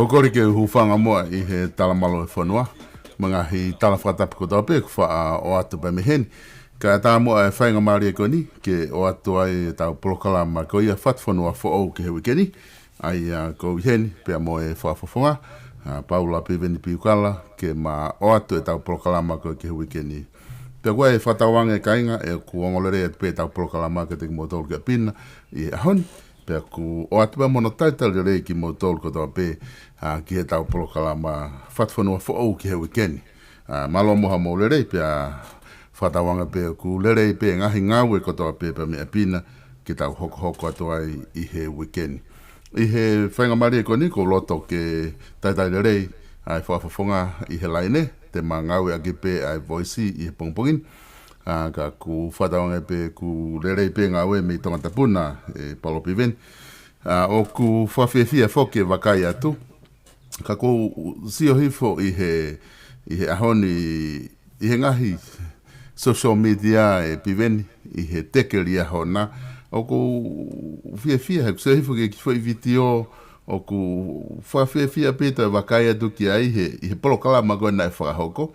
Kokori ke hufanga moa I he talamalo e whanua. Mga hi talawhatapu ko tau pe kua o atu pa mehen. Ka tā moa e whainga maari e koni ke o atu ai tau polokala ma ko ia FATUFONUA fo au ke he wikeni. Ai ko iheni pea moe e whafafonga. PAULA PIVENI PIUKALA ke ma o atu e tau polokala ma ko ke he wikeni. Pea kua e whatawange kainga e ku ongolere e pe tau polokala ma ke te ki motolu ke pina I ahoni. Pea ku o atu pa mono taitali rei ki motolu ko tau pe ki he tau polokala ma FATUFONUA fo au ki he wikeni. Malo moha mo lerei pea whatawanga pe ku lerei pe ngahi ngau e kotoa pe pa mea pina ki tau hoko atu ai I he wikeni. I he whainga mari e koni ko loto ke taitai lerei ai whafafonga I he laine te ma ngau e agi pe ai voisi I he pongpongin. Ka ku whatawanga pe ku lerei pe ngau e me tangata puna e PAULA PIVENI. O ku whawhiawhia whoke wakai atu. Ka ko sio hifo I he ahoni I he ngahi social media e piveni I he tekeri ahona o ko fia he sio hifo ke foi video o ku fia peta wakai atu ki ai he polokala mago na whakahoko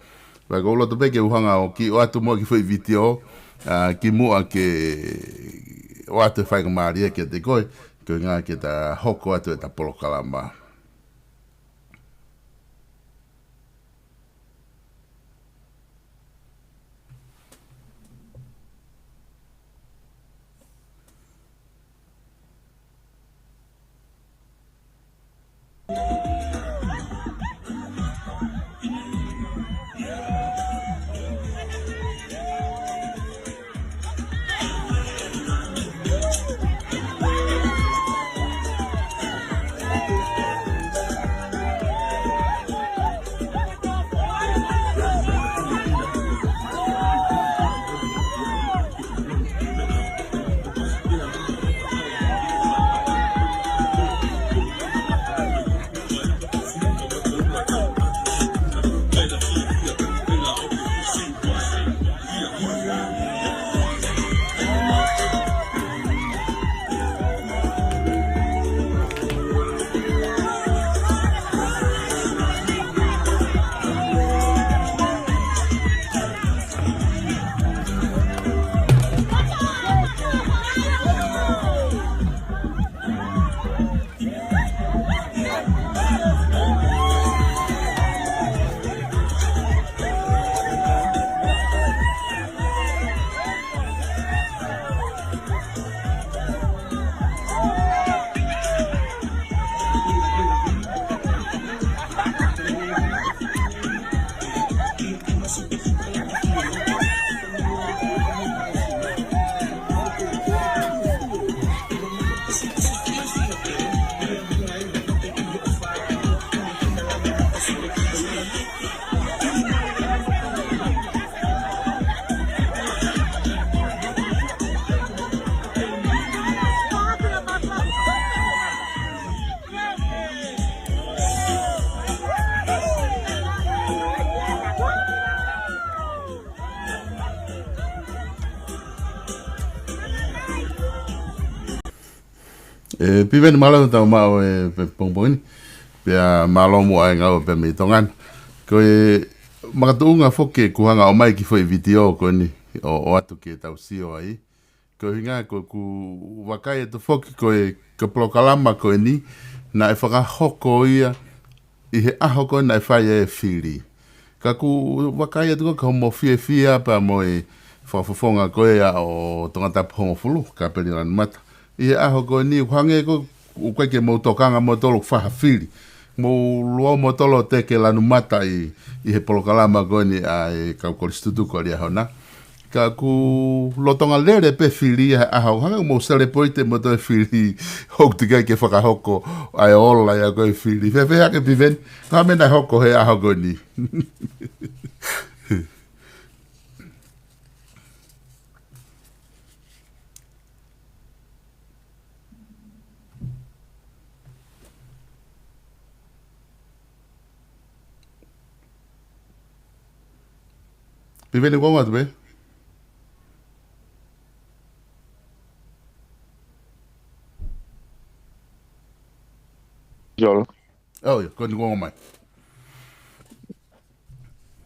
wa ko lo to pe ke uhanga o ki o atu mo ki foi video ki mua ke o atu whainga maari ke te koe ko ngā ke ta hoko atu e ta polokala ma. Piveni malo tau mau pe pongpongini. Pea malo mo ai ngau pe me tongan. Ko makatunga foke kuhanga o mai ki foi video ko ni o atu ke tau sio ai. Ko hinga ko ku wakai to foke ko ko plokalama ko ni na e whaka hoko ia I he aho ko na e whai e whiri. Ka ku wakai atu ko mo fia pa mo whafafonga ko o tongata pongo fulu ka peliran mata. I he aho ko ni hange ko ukai ke mo tokanga mo tolo whaha whiri. Mo lua mo tolo te ke lanu mata I he polokalama ko ni a kau koristutu ko ria hona. Ka ku lotonga lere pe whiri aho hanga mo celebrate mo to whiri hok te kai ke whakahoko ai ola ia ko whiri. Fefe hake piven, ka mena hoko he aho ko ni. Piveni ko ngatu be? Jolo. Oh, ko ni ko mai.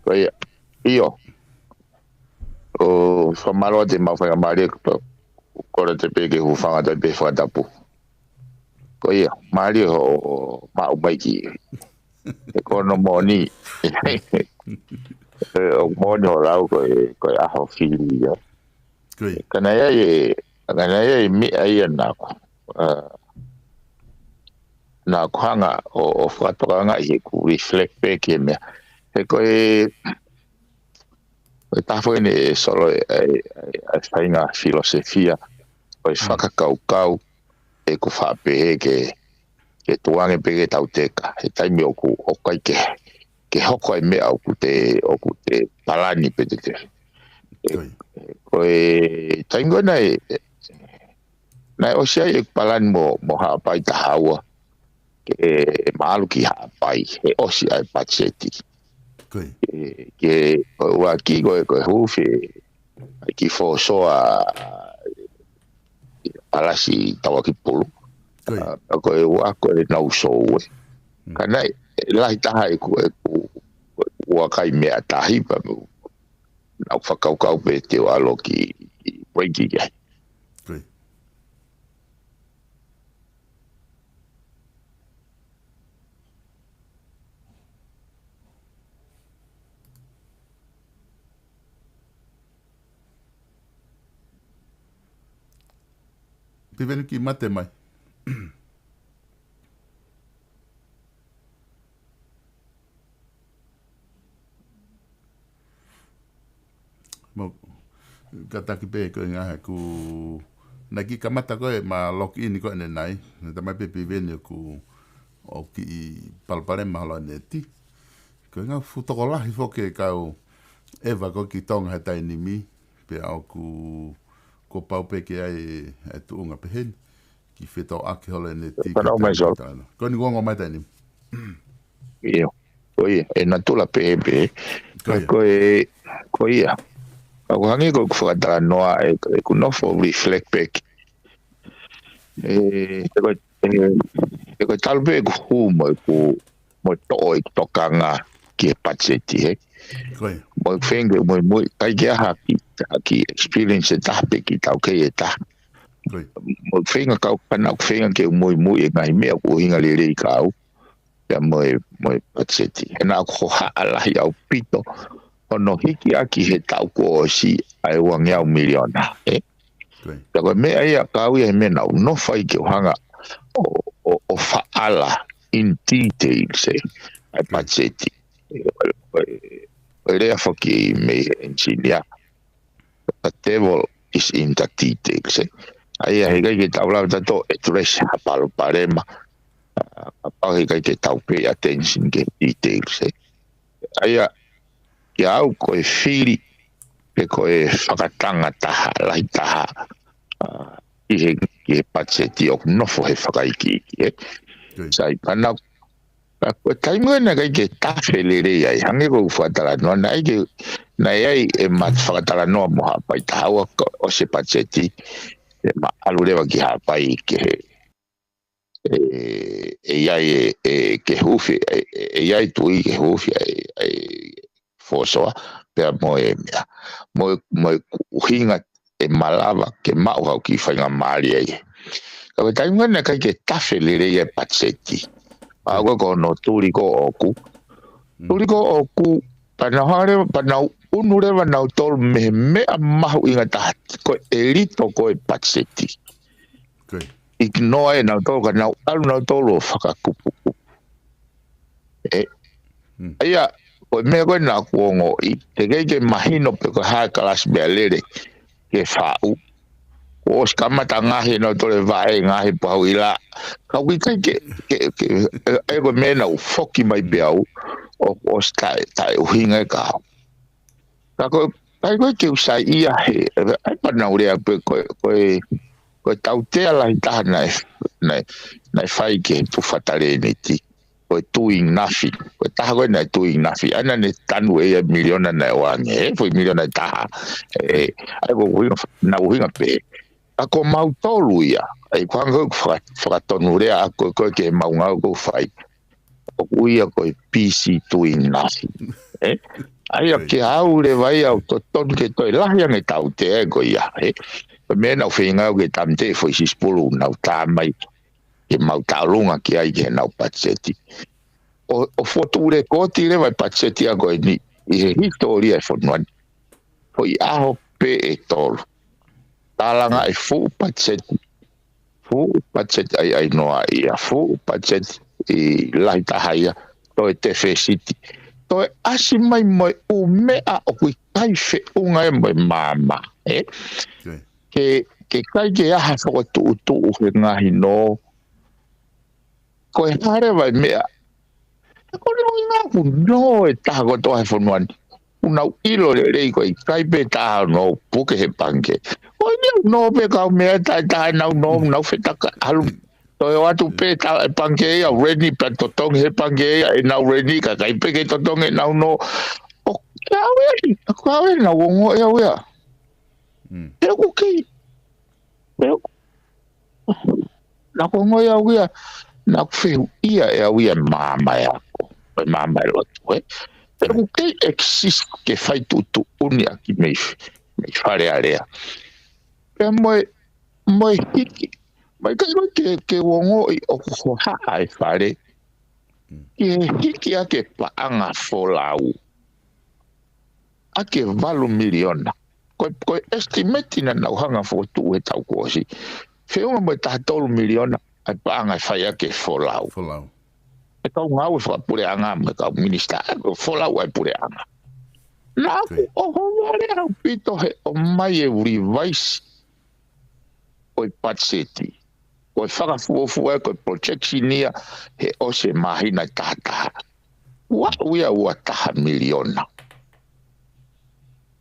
Ko ia. Io. O famaro te mawhai amare ko te peke hu whanga te pe whatapu. Ko ia. Mari ho mau maiki. E kono moni. O moni ho rau ko aho whiri ia. Kana ia mi ai ana ko. Na kuhanga o whatokanga I ku reflect back e mea. He koe tafo ni solo ai whainga filosofia koe whakakaukau e ku whapehe ke tuange peke tau teka. He taimi o ku okai ke hoko e mea o ku te palani pe te. Koe taingo nai o sia e palani mo haapai ta haua. Ke maalu ki haapai he osi ai patseti ke ua ki koe hufi ki fosoa alasi tawa ki pulu koe ua koe nau soue kana lahi taha ku ua kai mea tahi pa nau whakaukau pe te alo ki waiki kia Piveni ki mate mai. Mo kataki pe ko ngaha ku na ki kamata ko ma lock in ko nai. Na mai pe piveni ku o ki palpare mahalo neti. Ko nga futokola I foke kau eva ko ki tonga hetai ni mi pe au ku ko pau peke ai tu unga pehen ki feto ake hole ne ti ko ni gongo mai tani io oi e natula pepe ko ia ko hangi ko fata noa e ku no for reflect back ko talbe ku mo to kanga ki patseti mo fenge mo kai ke haki experience ta pe ki tau ke eta mo fenga kau pana fenga ke mo e ngai me ko hinga le kau ya mo patseti na ko ala ya pito ono hiki aki he tau ko si ai wanga miliona ko me ai kau e me na no fai ke hanga o faala in details ai patseti Rea foki me engineer. The devil is in the details. Ai he kai ke taula tato address hapalo parema. Apa he kai ke tau pay attention ke details. Ai ya au ko e fili ke ko e whakatanga taha lai taha. I he ke patseti ok nofo he whakaiki. Sai pana ko taimua na kai ke tafelere ai hange ko fatala no na ai e mat fatala no mo hapai tawa o se patseti ma alure wa ki hapai ke ai ke hufi ai tui ke hufi ai fosoa pea moe mea moe hinga e malava ke mau hau ki whainga maari ai ka we tai ngana kai ke tafe le rei e patseti ago ko no turi ko oku pana hare pana unure wana tol me mahu inga ta ko elito ko e patseti ignore na to ka na alu na to lo whakakupu ia o me ko na kuongo i te ke mahino pe ko ha kalas belere ke fa'u o skamata ngahi no tole vai ngahi pau ila ka wi ke e ko me na foki mai beau o stai tai hinga ka ko ai ko ke usai ia he ai pa na ure pe ko taute ala ta na fai ke tu fatale neti ko doing nothing ko ta ko na doing nothing ana ne tanu e miliona na wange foi miliona ta ai ko na winga pe ako mau tolu ia ai kwanga fratonu rea ko ke mau ngau ko fai o uia ko PC doing nothing ai ke au le vai au to ton ke to la ya nge tau te ko ia me na finga ke tamte foi si spulu na ta mai ke mau talunga ki ai ke na patseti o foto le ko ti le vai patseti a ko ni i historia fonwan foi aho pe e tolu talanga e fu patseti ai noa ia fu patseti i laita haya to e te fesiti to e asi mai mai o mea o kui kai fe unga e mai mama ke kai ke aha whaka tu he ngahi no ko e hare vai mea ko ni ngā ku no e taha ko toa he whanuan unau ilo le rei ko i kai pe taha no puke he panke o ni no pe kau mea taha nau whetaka halu to e watu pe taha e panke a reni pa totong he panke e nau reni ka kai pe ke totong e nau no o kawe na wongo e awea pero ku kei pero na wongo e awea na whehu ia e awea mama e ako mama e lotu pero ku kei exist ke whai tutu uni aki mei whare area pe moe hiki mai kai ke wongo i o ko haa e whare ke hiki ake paanga folau ake 8 miliona ko estimate na hanga fotu e tau kosi feunga mo ta 3 miliona ai paanga fai ake folau e kau ngau fa pure anga me kau minista folau ai pure anga na o wale au pito he o mai e revise o patseti ko whakafuofu e ko protectionia he o se mahina tata wa taha miliona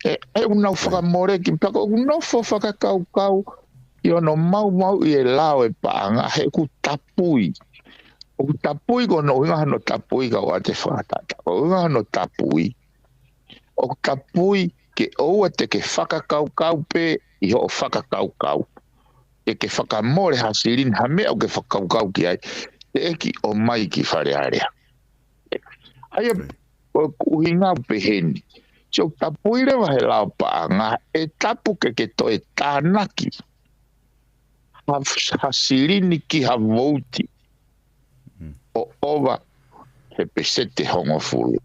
e unau whakamore ki pako unau whakakau i ono mau i e lao e paanga he ku tapui o ku tapui ko no inga hano tapui ka wate whakatata o inga hano tapui o ku tapui ke oua te ke whakakau pe i ho whakakau e ke whakamore hasirin ha mea o ke whakakau ki ai te eki o mai ki whare area ai o kuhinga peheni so tapuire wa he lao paanga e tapu ke to e tānaki hasirini ki ha vouti o ova he pesete hongo fulu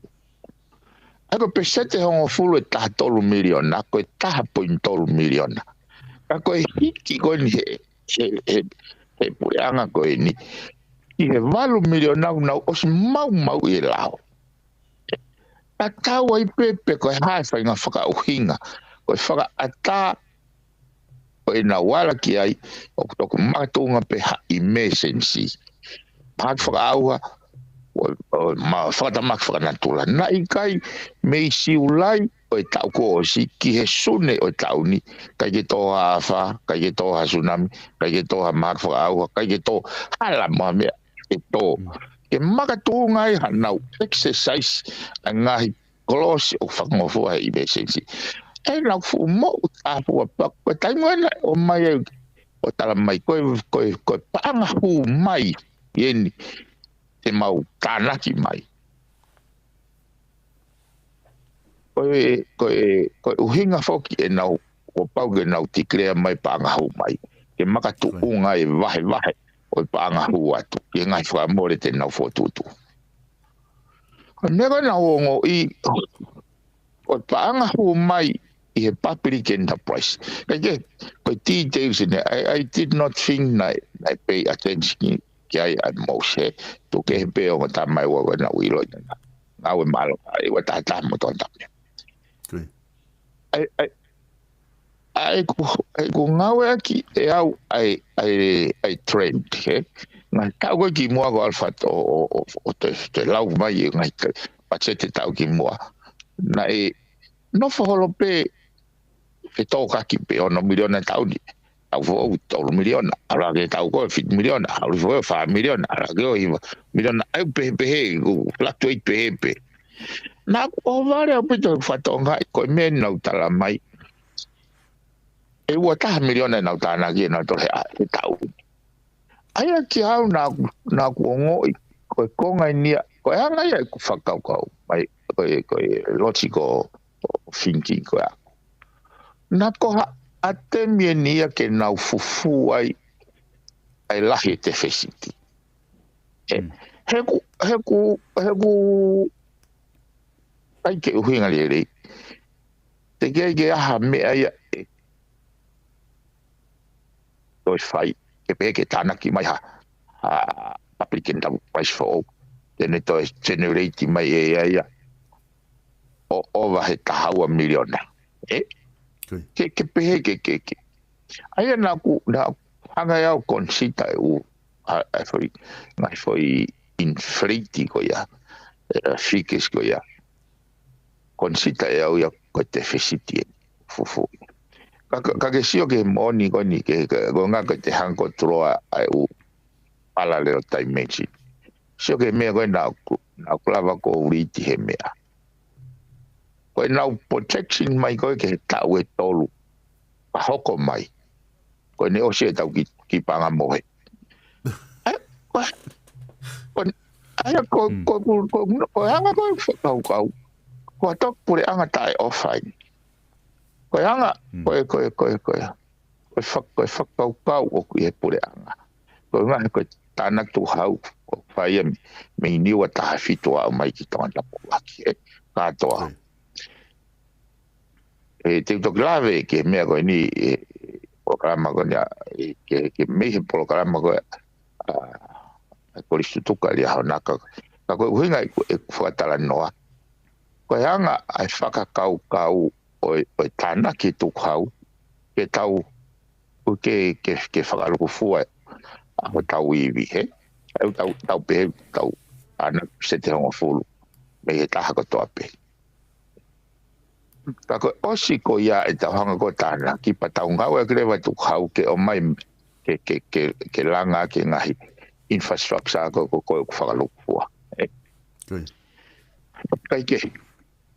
ako pesete hongo fulu e taha 3 miliona ako e taha 0.3 miliona ako e hiki ko ni he pureanga ko e ni i he 8 miliona na os mau i lao tau ai pepe ko hai fa nga faka uhinga ko faka ata ko ina wala ki ai o to ko matunga pe ha emergency pa faka aua o ma faka mak faka natula na ikai me si ulai o tau ko si ki he sune o tau ni ka ke to fa ka ke to tsunami ka ke to mak faka aua ka ke to hala ma me to ke maka tungai hanau exercise ngai close o whakangofo ai emergency e na fu mo a fu pa tai ngana o mai o tala mai koe paanga hu mai yeni te mau tānaki mai. Koe uhinga foki e nau o pau ke nau tiklea mai paanga hu mai. Ke makatu unga e vahe o paanga hu atu. Ke ngai whakamore te nau fotutu. Nega na ongo I o paanga hu mai I he public enterprise. Kaya koe T7 I did not think I pay attention ki ai at most he. To ke he peo mo tamai wa na uilo na. Nga we malo ai wa tata mo tonta. Ai ku ngawe aki e au ai trend he. Nga tau ko ki mua ko alfa o te lau mai ngai pachete tau ki mua. Na no faholo pe toka ki pe ono miliona tau ni. Tau fo tau miliona. Ara ke tau ko fit miliona. Alu fo fa miliona. Ara ke o miliona. Ai pe fluctuate pe. Na o vare o pito fatonga ko men no tala mai. E wa ta miliona na tana ki na to he tau. Ai ki au na ku ngo ko konga ni ko anga ia ku fakau mai ko logical thinking ko ya. Na ko ate mienia ke na fufu ai lahi te fesiti. Heku ai ke uhinga le. Te ke aha me ai doi fai ke pe ke tanaki mai ha applicant price for all then it is generating mai ai o over he tahawa miliona ke pe ke ai na ku na hanga ya consider u foi inflate ko ya fikis ko ya consider ya ko te fesiti fufu ka sio ke moni ko ni ke nga ko te hanko troa ai u ala le tai mechi sio ke me ko na klava ko uriti he mea ko na protection mai ko ke ta we tolu pa hoko mai ko ne o se ta ki panga moe ko hanga ko to pure anga tai offline ko anga ko fak kau o ku e pure anga ko nga ko tanak tu hau ko pai me ni wa ta fitu a mai ki ton la po aki ka to te to grave que me ko ni programa ko ya que me programa ko ko listu ka li ha na ka ko hinga e fuatala noa ko anga ai faka kau o tana ki tu kau ke tau o ke whakalo ko fua o tau iwi he tau pe tau ana se te honga fulu me he taha ko toa pe tako osi ko ia e tau hanga ko tana ki pa tau ngau e krewa tu kau ke o mai ke langa ke ngahi infrastructure ko whakalo ko fua kai ke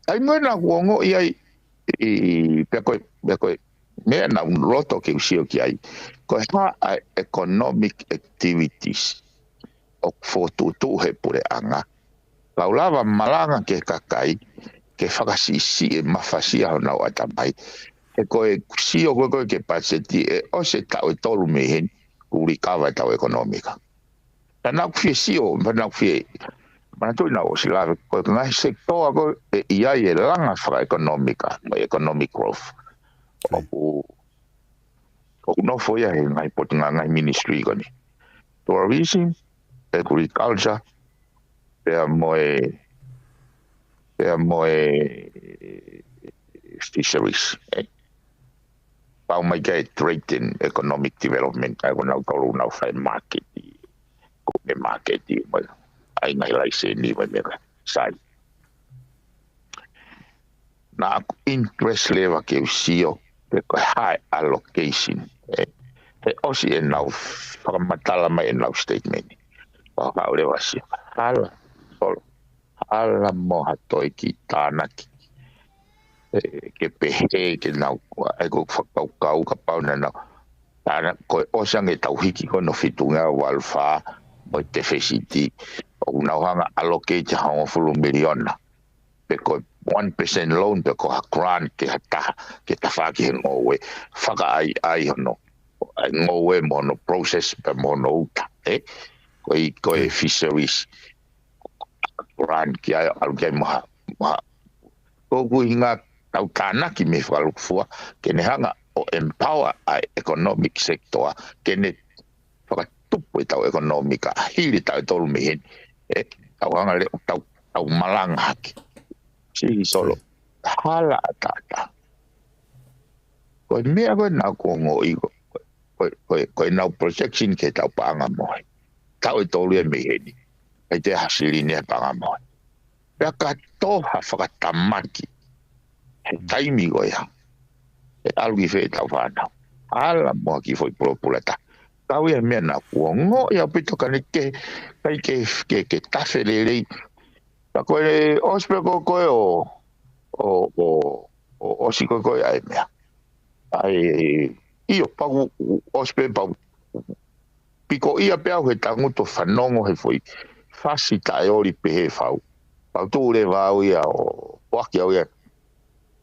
ai ngana kuongo iai peko me na un roto ke usio ki ai ko ha economic activities o fotutu he pure anga laulava malanga ke kakai ke whakasisi e mafasia ho nau atamai ko usio ko ke paseti o se tau tolu me hen kuri kawa tau economica na ku sio na ku mana tu na o sila ko ngai sektor ko ia e langa fra economica economic growth o no foi a ngai pot ngai ministry ko ni tourism agriculture pea moe fisheries pau mai ke trade and economic development ai ko na tolu na fai market ko me market ai ngai lai se ni mai mera sai na interest level ke usio pe high allocation osi e nau whakamatala mai e nau statement pa le wasi ala moha toi ki tānaki ke pehe ke nau ai ko whakau ka pau na nau Tana ko osang e tauhiki ko no fitunga walfa o te fesiti o na hanga allocate ha fulu miliona pe ko 1% loan pe ko grant ke ta fa ki ngowe faka ai no ngowe mono process pe mono uta ko fisheries grant ki ai al ke ma ko hinga tau kana ki me falu fua ke ne hanga o empower a economic sector ke ne whakatupu tau economica hiri tau tolu mihin tau hanga le tau malanga haki si solo hala tata ko mea ko na ko ngoi ko na projection ke tau panga moi tau tolu mihin ai te hasili ne panga moi ya ka to ha whakatamaki taimi go ya algi fe tau whanau ala moa ki foi propulata kau ia mea na kuongo ia pito kane ke tafelelei ta koe ospe koe o siko koe ai mea ai io pau ospe pau piko ia peau he tanguto whanongo he foi fasi tae ori pehe fau pau tūre vau ia o waki au ia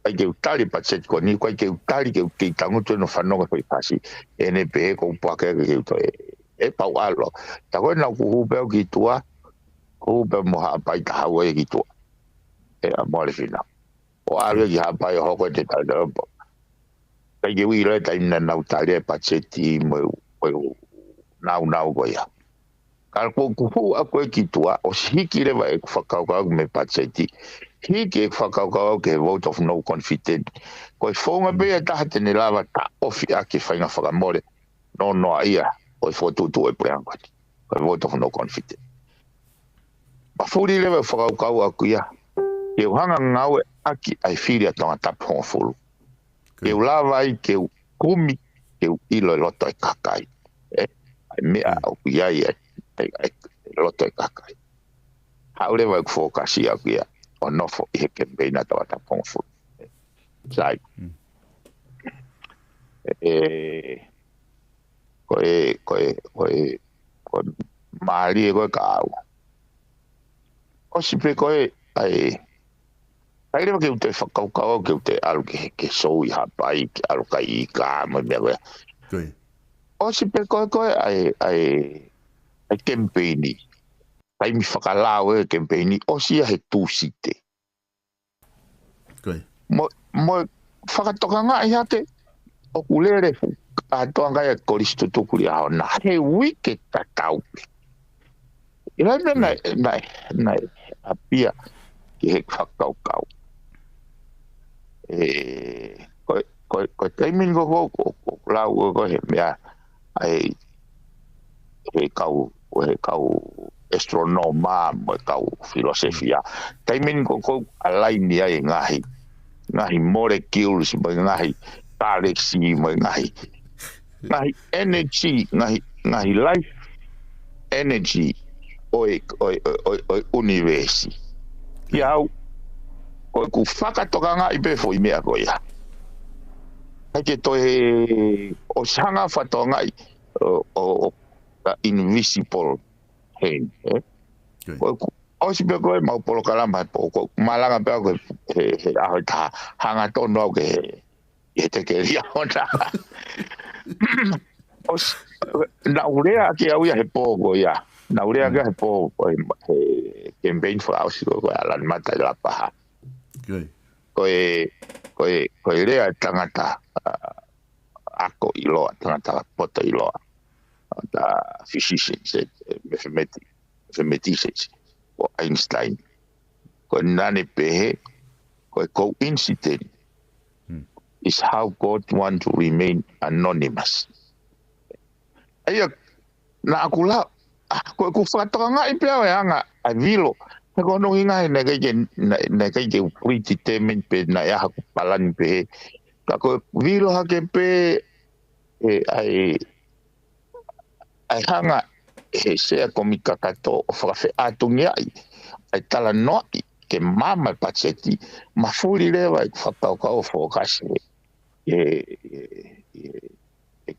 ai ke utali patset ko ni ko ke utali ke tanguto no whanongo foi fasi ene pehe ko upake ke uto pau alo ta koe na kuhupeo ki tua kuhupeo moha apai ta hawa ki tua a mole fina o alo ki hapai hoko te tau kai ke wile ta ina na utali patseti mo nau ko ya kal ko kuhu a koe ki tua o hiki le vai ku whakaukau me patseti hiki whakaukau ke vote of no confidence ko fonga be ta te ne lava ta ofi a ke whainga whakamore no ia o fotutu e preango ko vote of no confidence ma furi le whakaukau a kuia ke hanga ngawe aki ai firi a tonga tap hongfulu ke lava ai ke kumi ke ilo loto e kakai ai mea au kuia ia loto e kakai haure vai fokasi a kuia o nofo i he kempeina tawa tap hongfulu sai koe maari e koe ka au o sipe koe ai rewa ke ute whakaukau ke ute alu ke sou i hapai ke alu kai i ka mo mea koe o sipe koe ai kempeini ai mi whakalau e kempeini o sia he tūsite mo whakatoka ngā i hate o kulere a toa ngai a koristo tukuri ao na he wike tataupi ila nai a pia ki he whakaukau ko taimin ko lau ko he mea ai he kau astronoma mo kau filosofia taimin ko alaini ai ngahi molecules mo ngahi galaxy mo ngahi energy ngahi life energy oi universe iau ko ku whakatoka ngā i pe foi mea ko ia hake toi o sanga whatonga i o invisible hand o si pe koe mau polo kalama po malanga pe ko he aho ta hanga tono au ke he te ke ria ona o na urea ki au ia he po ko ia na urea ke he po he campaign for house ko alan mata la paha koe rea tangata ako iloa tangata poto iloa ta physicians mathematicians o Einstein ko nane pehe ko coincidence is how God want to remain anonymous aya na akula ko whakatoka ngai pia anga a vilo ko no inga na ke predetermined pe na ya ku palan pe ka ko vilo ha ke pe ai hanga se komika kato fa atungia ai tala no ke mama patseti mafuri lewa fa ka focus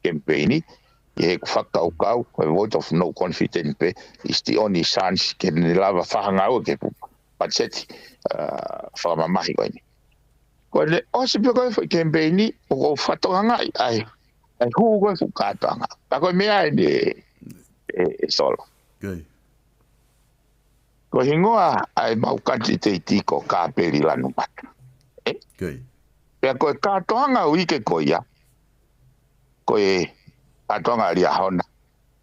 campaign e whakaukau, a vote of no confidence pe, is the only chance ke ni lava whahangau ke pu. Patseti, whamamahi koe ni. Koe le, o se pia koe whai campaign o whatoanga ai huu koe whukatoanga. Ta koe mea e solo. Okay. Ko hingoa ai mau kanti te tiko ka peri lanu mata. Okay. Pea koe katoanga uike koe ia. Koe katoanga ria hona.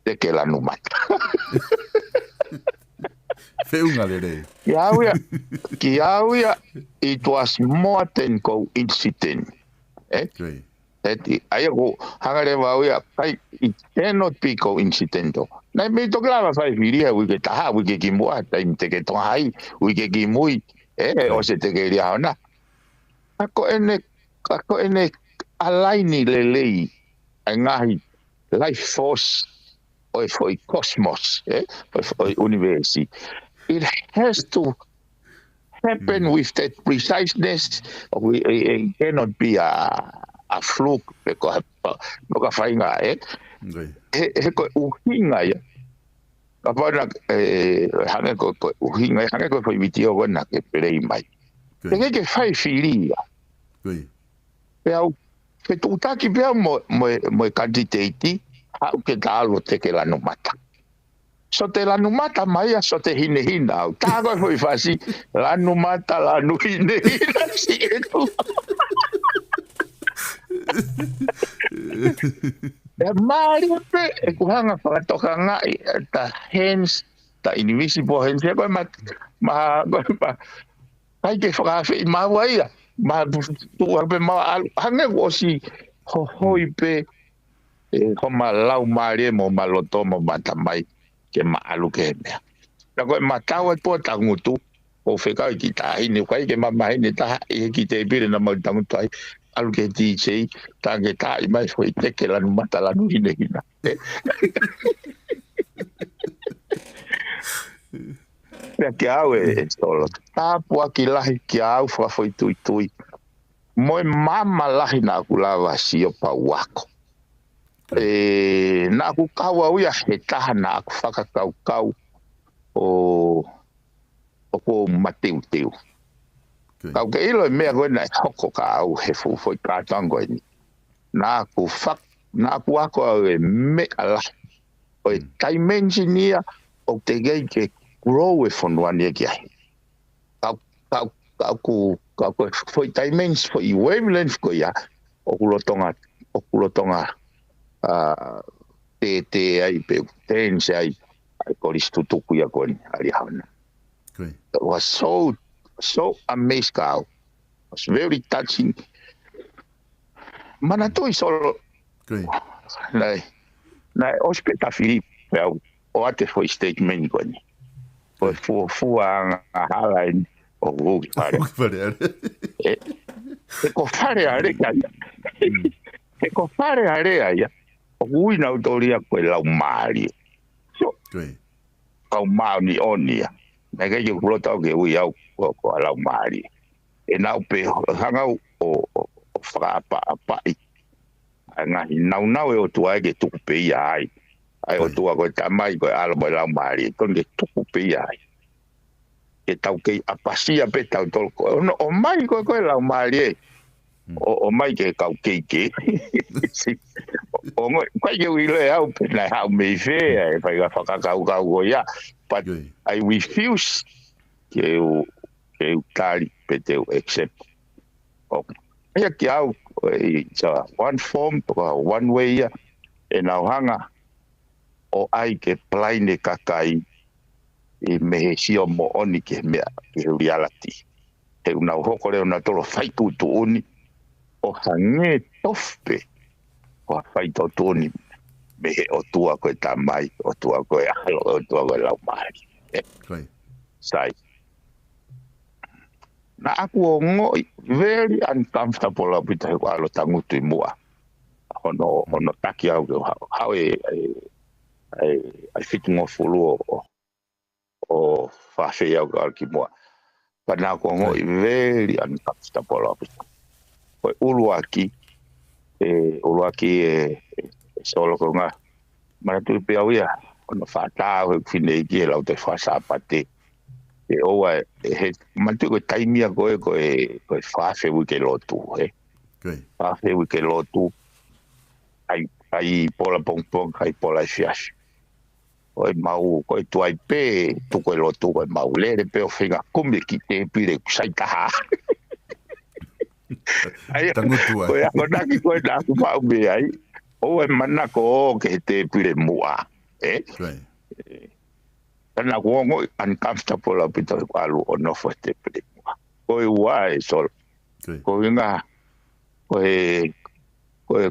Teke lanu mata. Whiunga le re. Ki auia, it was more than coincidence. Okay. Ai ko hangare wauia, it cannot be coincidental. Nai me to grava fai viria, uike taha, uike ki mua, taim teke toa hai, uike ki mui, o se teke ria hona. Ako ene alaini le lei, ai ngahi, life force, oi foi cosmos, oi university. It has to happen with that preciseness. It cannot be a fluke because no ka fainga he ko uhinga ya kapana hanga ko uhinga hanga ko foi vitio gona ke perei mai ke fai filia pe tu taki pe mo candidate ha ke dalo te ke la no mata. So te la numata mai so te hine hina au tago foi fasi la numata la nu hine hina si etu e mari pe e kuhanga whakatoka ngai ta hands ta invisible hands e koe ma kai ke whakawhi i maua ia ma tua pe ma hange wosi hohoi pe e homa lau maari e mo maloto mo matamai ke maalu ke mea. Na koe matau e po tangutu o whekau ki tahine, kai ke mamahine taha e ki te pire na mau tangutu ai alu ke DJ, tange taha i mai fwoi teke lanu mata lanu hine hina. Pea ki au e solo. Tāpua ki lahi ki au whawhoi tui tui. Moe mama lahi na kulawa si o pa wako. Na ku kaua uia he taha na aku whakakau o ko mateu teu. Kau ke ilo mea koe na hoko ka au he fufoi kātango ni. Na aku ako au e me ala. O e dimensionia o te gei ke grow e whonuani e ki ahi. Kau foi dimension foi wavelength ko ia o kulotonga TT ai pe tense ai koristu tuku ia koni ali hauna. It was so amazed cow. It was very touching. Mana tu solo. Na ospita Filipe o ate foi statement koni. Foi fuanga hala o rugi pare. Ko fare are kaya. Ko fare are ya. Ui na utoria koe lau maari. Kau mauni onia. Na kei ke kulota ke ui au ko lau maari. E nau pe hangau o whakaapa apai. Ngahi nau e o tua ke tuku pe ia ai. Ai o tua koe tamai koe alo mo lau maari. Kon ke tuku pe ia ai. Ke tau kei apasia pe tau tolko. O mai koe lau maari e. O mai ke kau keike. O ngoi, kai ke wile au pena hau mei whea e whai ka whakakau go ia. But I refuse ke u tari pe te u accept. Ia ki au, it's a one form, one way ia. E nau hanga o ai ke plaine kakai e mehe sio mo oni ke mea ke reality. Te unau hoko leo na tolo whaiku tu uni o hange tofpe o whaito tuni mehe o tua koe tamai, o tua koe alo, o tua koe lau mahi. Sai. Na aku o ngoi, very uncomfortable au pita heko alo tangutu i mua. Hono taki au ke hau ai fitu ngō fulu o whawhi au ke alo ki mua. Pa na aku o ngoi, very uncomfortable au pita. Koe ulu aki, ulu aki solo ko nga mana tu pe awia ono fata o fine ki la te fa sa pate oa he mantu ko taimia ko fa fe wi ke lotu fa fe wi ke lotu ai pola pong pong ai pola fias oi mau ko tu ai pe tu ko lotu ko mau le pe o finga kumbe ki te pire sai ta ai Tangutu ko ya ko daki ko da ku pa be ai o mana ko ke te pire mua kana ko uncomfortable pito ko alu ono fo te pire mua ko wai sol ko nga ko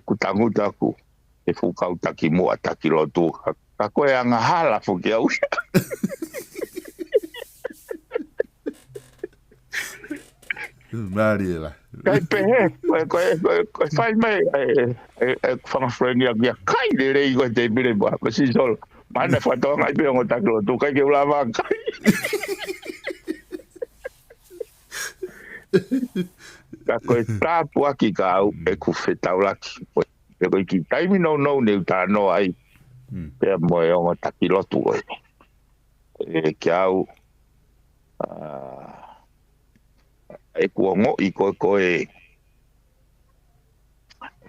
kutanguta ku e fu ka utaki mua taki lotu ka ko anga hala fu ke au Mariela. Kai pehe, ko fai mai fanga friend ya kai de rei ko te bire ba, ko si sol. Mana foto ngai pe ngo tak lo tu kai ke ulama kai. Ka ko ta pu aki ka au e ku feta ulaki. E ko ki taimi no ne ta no ai. Pe mo e ngo tak lo tu oi. E ki au e ku ngo I ko e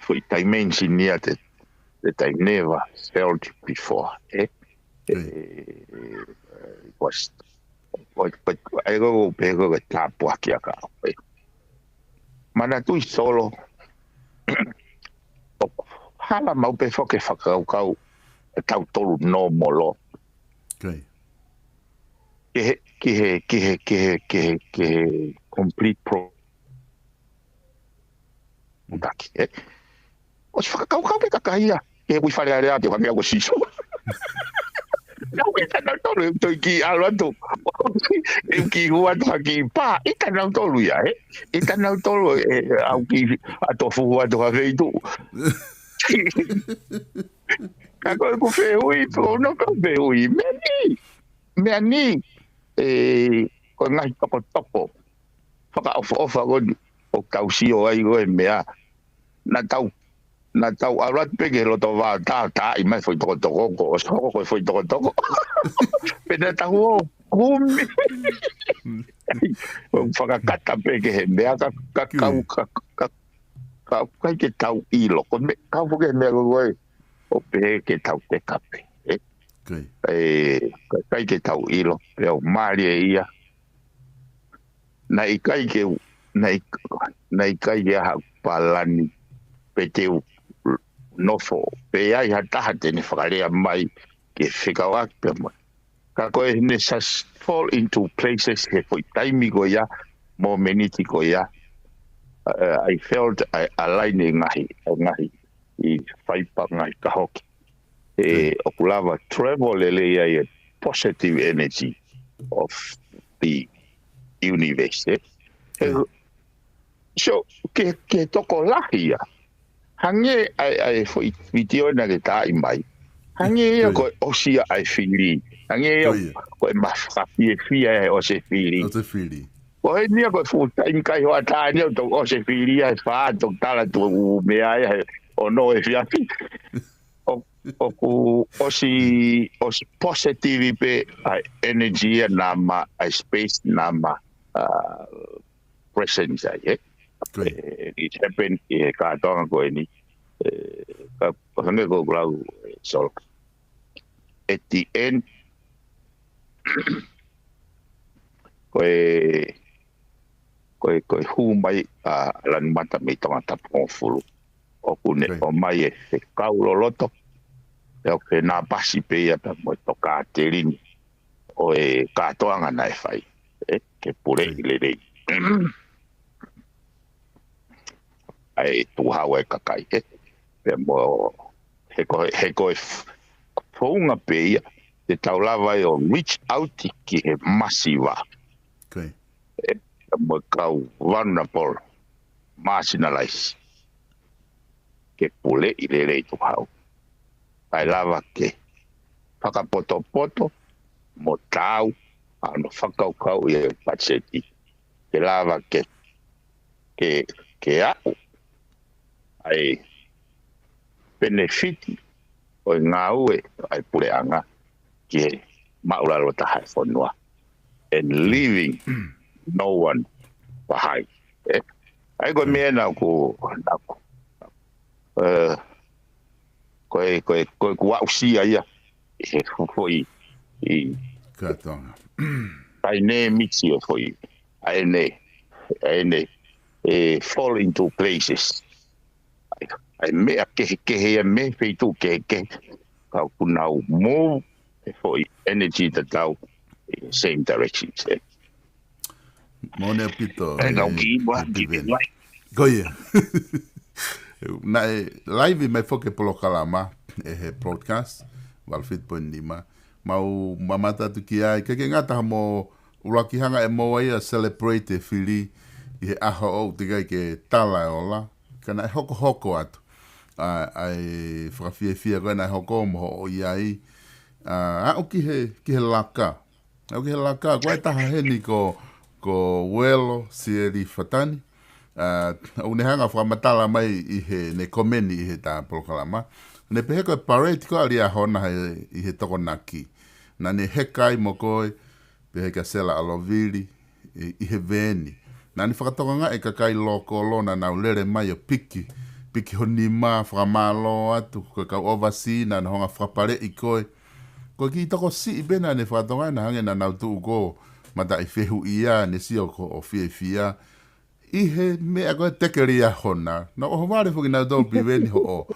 foi dimension that I never felt before. It was but I go pego ke tapu aki aka. Mana tu solo. Hala mau pe foke whakau tau tolu no molo. Ke complete pro. Daki. Os whakakau pe kakahia. Ke ui whare area te whangia ko siso. Nau e tanau tolu e toi ki alo atu. E ki hua toha ki pā. E tanau tolu ia, E tanau tolu au ki atofu hua toha veitu. Ka koe ku whehui, no ka whehui. Mea ni. Koe ngahi toko. Whaka ofa goni. O kausi o ai goe mea. Na tau arat pege loto wa ta I mai foi toko ko so ko foi toko pena tau o kumi o whakakata pege mea ka ke tau ilo ko me ka fuke mea goe o pe ke tau te kape kai ke tau ilo pe o mari e ia na I kai ke ha palani pe te nofo pe ai hata tene whakarea mai ke whikawak pe mai. Ka koe ne sas fall into places he foi taimi ko ia, mo meniti ko ia. I felt aligning ngahi I whaipa ngahi kahoki. Okulava travel ele ia positive energy of the universe. So ke toko lahi ia. Hange ai foi video na ke ta I mai. Hange ia ko osia ai fili. Hange ia ko mafafi fia o se fili. O ni ko fu time kai ho ata ni to o se fili ai fa to tala to me ai o no e fia. O ku osi positive pe ai energy na ma ai space na ma presence ai. It happened ka tonga ko ni ka hanga ko glau sol at the end ko hu mai lan mata me tonga ta fulu o kune o mai e kaulo loto e ke na pasi pe ya ta mo toka telini o ka tonga na fai ke pure ile ai tu hawe kakai pe mo he ko fonga pe te taulava o reach out ki he massiva mo kau vulnerable marginalize ke pule ile tu hau ai lava ke whakapoto mo tau ano whakaukau I pacheti ke lava ke au ai benefit o ngā ue ai pureanga ki maula lo taha fonua and leaving no one behind. Ai ko mea na ko ko usia ia foi Katonga. ai ne mitsi foi ai ne fall into places ai mea ke me feitu ke ka kunau move foi energy that go same direction. Mone pito. Piveni. Goia. Na live me foke polo kalama broadcast wal fit point lima. Mau mamata tu ki ai ke ngata mo ulaki hanga e mo ia celebrate fili i aho o tiga ke tala ola kana hoko atu ai frafie gana hoko mo o iai o ki he laka o ki he laka kwa taha heni ko welo sieri fatani une hanga fra matala mai i he ne komeni i he ta proklama ne pehe ko parade ko alia hona i he toko naki na ne hekai mo koe pehe ka sela alovili i he veni na ni whakatokonga e kakai loko lona na ulere mai o piki honi ma whamalo atu ka oversee na honga whapare i koe ko ki toko si i bena ne whakatokonga na hange na nautu uko mata i whehu ia ne si o fia i he mea koe tekeri a hona na o whare fuki na tau piveni ho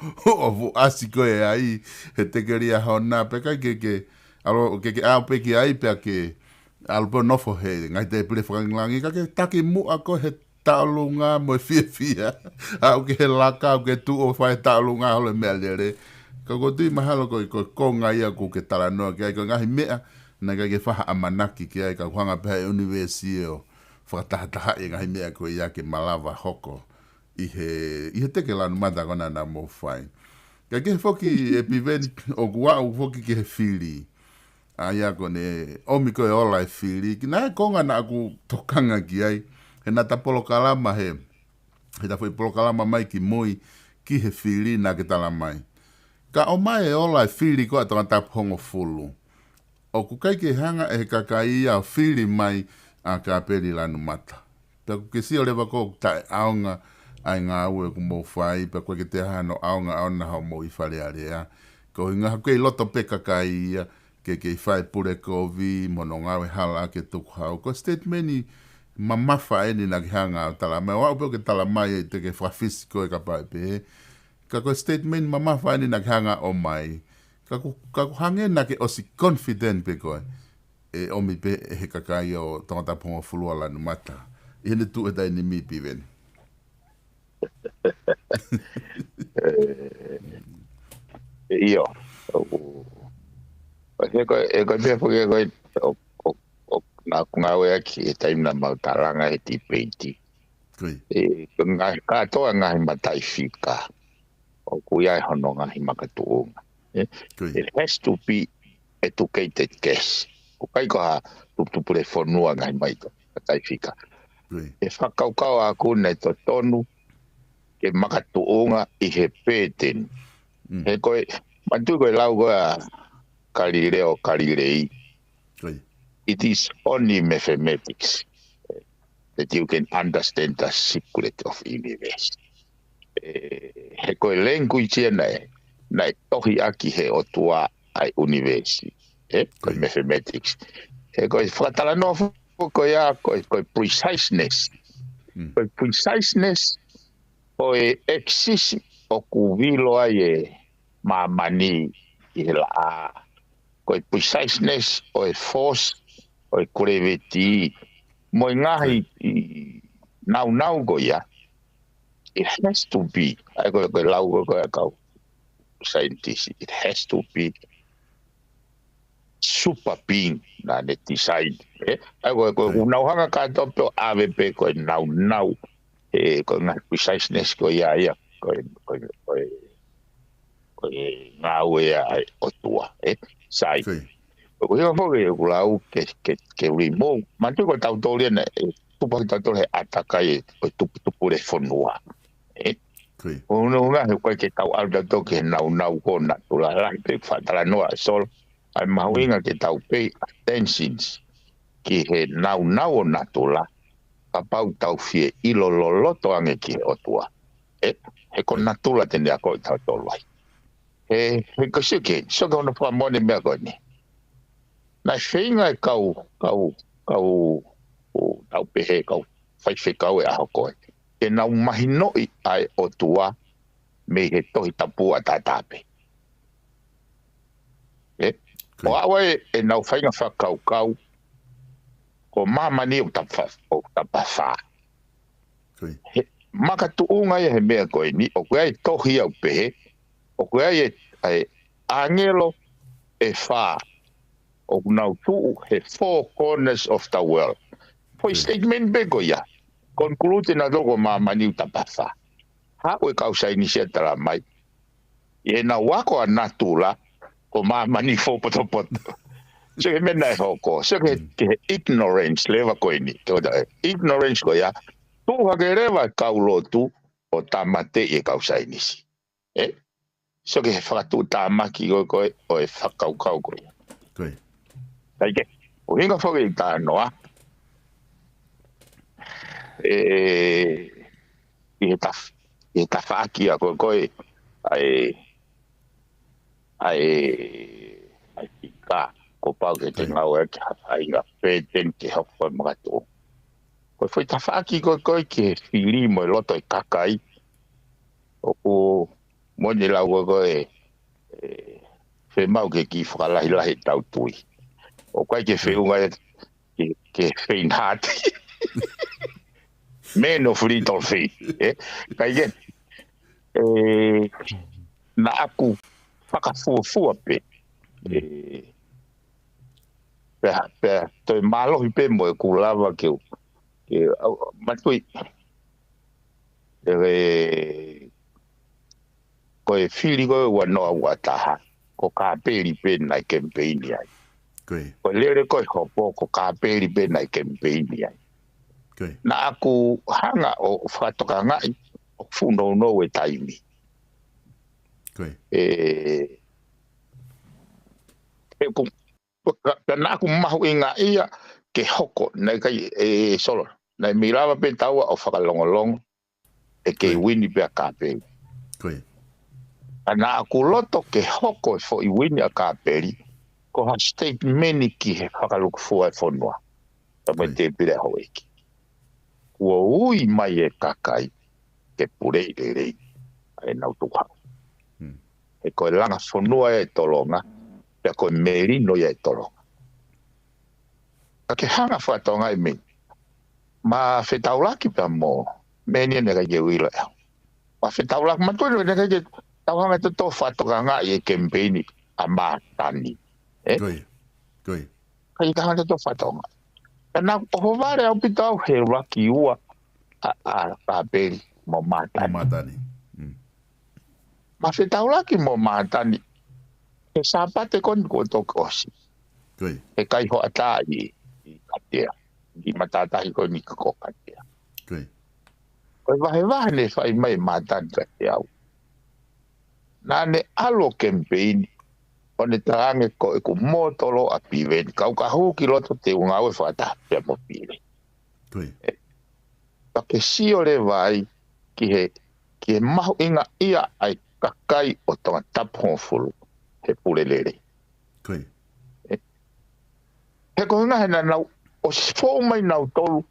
vu asi koe ai he tekeri a hona pe kai ke au peki ai pe ke alpo nofo he ngai te pile whakanglangi ka ke taki mua ko he taulunga mo fia au ke he laka au ke tu o whae taulunga hole mea lere ka ko tui mahalo ko konga ia ko ke taranoa ke ai ko ngahi mea na ka ke whaha amanaki ke ai ka kuhanga peha universie o whakatahataha i ngahi mea ko ia ke malawa hoko i he teke lanu mata kona na mo whai ka ke foki e piveni o kuau foki ke he whiri ai ako ne omiko e ola e whiri na e konga na aku tokanga ki ai he na ta polo kalama he ta foi polo kalama mai ki moi ki he whiri na ke tala mai ka o mai e ola e whiri ko atonga ta hongo fulu o kukai ke hanga e kakai a whiri mai a ka peri lanu mata ta ku ke si o lewa ko ta aonga ai ngā ue ku mo whai pa koe ke te hano aonga aona hao mo i whare area ko inga koe loto pe kakai ia ke whai pure kovi mono ngawe hala ke tuku hau ko statementi mamafa eni na ki hanga o tala mai wau peo ke tala mai e te ke whawhisi koe ka pai pe ka ko statement mamafa eni na ki hanga o mai ka ku hange na ke osi confident pe koe e omi pe e he kakai o tangata pongo fulua lanu mata i hene tu e tai ni mi piveni Io e ko te fuke ko na ngawe aki e taim na mautaranga e ti peiti e ka toa ngahi matai fika o kuia e hono ngahi makatuunga it has to be educated guess ko kai ko ha tupure fonua ngahi maito matai fika e whakaukau aku ne to tonu ke makatuunga i he pēteni he koe mantu koe lau koe Galileo Galilei. It is only mathematics that you can understand the secret of universe. He koe language na tohi aki he o tua ai universe. Koe mathematics. He koe whakatala no koe preciseness. Koe preciseness koe exist o kuvilo ai mamani i he la koe preciseness o force o gravity mo ngahi nau go ya it has to be I go lau go scientist it has to be super being na ne decide I go nau hanga ka to ave pe ko nau ko ngahi preciseness ko ya ko ngau ya o tua sai ko yo fo ke lau ke rimo man tu ko tau tole ne tu pa tau tole atakai ko tu pure fonua Uno nga he koe ke tau au da toke nau ko na tula lai pe whatara noa sol. Ai mahuinga ke tau pay attentions ki he nau o na tula. Ka pau tau fie ilo loloto ange ki he otua. He ko na tula tene a koe tau tolai. He ko suke, soka ona pua mone mea koe ni. Nai whinga e kau tau pehe kau whaiwhi kau e aho koe. Ke nau mahi noi ai otua me he tohi tapua tātāpe. O awe e nau whainga whakau ko mamani o tapawha. Maka tuunga he mea koe ni, o koe ai tohi au pehe, o koe ai angelo e wha, o nau tuu he four corners of the world. Poi statement bego ia, conclude na doko mamani o tapawha. Hau e kausai ni sia tala mai. E na wako a natula, ko mamani fopoto. So ke mena e hoko. So ke ignorance lewa koe ni. Ignorance koe ia. Tuha ke rewa kaulotu o tamate e kausai nisi. So ke whakatu tamaki koe o e whakaukau koe. Taike. O hinga whake i tā noa. I he ta whaakia koe ai tika ko pau ke te ngau e ke hawhainga pēten ke hawha magato. Koe whai ta whaaki koe ke whiri mo e loto e kakai o ko mone lau koe whe mau ke ki whakalahi tau tui. O koe ke whiunga ke faint heart. Man of little faith. Kai gen. Na aku whakafuafua pe. Pea toi malohi pe mo e kulawa ke matui koe whiri koe ua noa ua taha ko ka peri pe nai campaigni ai. Koe lere koe hopo ko ka peri pe nai campaigni ai. Na aku hanga o whatoka ngai o funo no e taimi. Na aku mahu inga ia ke hoko nei kai solo. Nei mirawa pe taua o whakalongolong e ke wini pe a kāperi. Na aku loto ke hoko fo i wini a kāperi ko ha state meni ki he whakaluku fua e whonua. Tama te pire hau eki. Ua ui mai e kakai ke purei rei e nau tuha. E koe langa whonua e tolonga, pia koe merino e tolonga. Ka ke hanga whatonga e meni. Ma whetaulaki pia mo, meni e nega ke uila e. Ma whetaulaki, ma tui nega ke tauhanga te tō whatonga ngai e campaigni a mātani. Ka i kahanga te tō whatonga. Na o vare au pitau he raki ua a peri mo matani. Ma whetau laki mo matani. He sāpate koni ko toko osi. He kai ho ata i katea. I matatahi koni ko katea. Koe vahe ne whai mai matani katea au. Nā ne alo campaign o ne tarange ko e ku mōtolo a piveni. Kau ka huki loto te unga ue whata pia mo pire. Ka ke sio le vai ki he mahu inga ia ai kakai o tonga tapu fulu he pulelere. He ko hinga hena nau o sifo mai nau tolu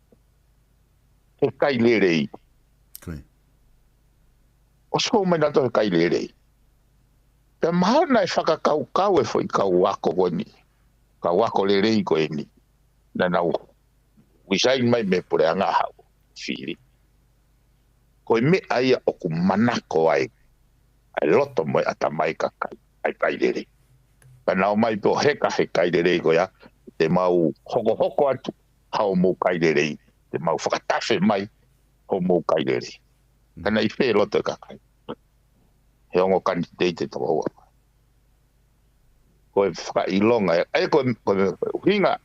he kai lerei. O sifo mai nau tolu he kai lerei. Te mahal nai whakakau e fwoi kau wako koni. Kau wako le rei ko e ni. Na nau wisain mai me pure anga hau. Whiri. Ko e me aia o ku manako ai. Ai loto mo ata mai kakai. Ai kai le rei. Ka nau mai po heka he kai le rei ko ya. Te mau hoko atu. Hau mo kai le rei. Te mau whakatafe mai. Hau mo kai le rei. Ka nei whe loto kakai. He ongo kandidate to ua. Koe whakailonga e koe hinga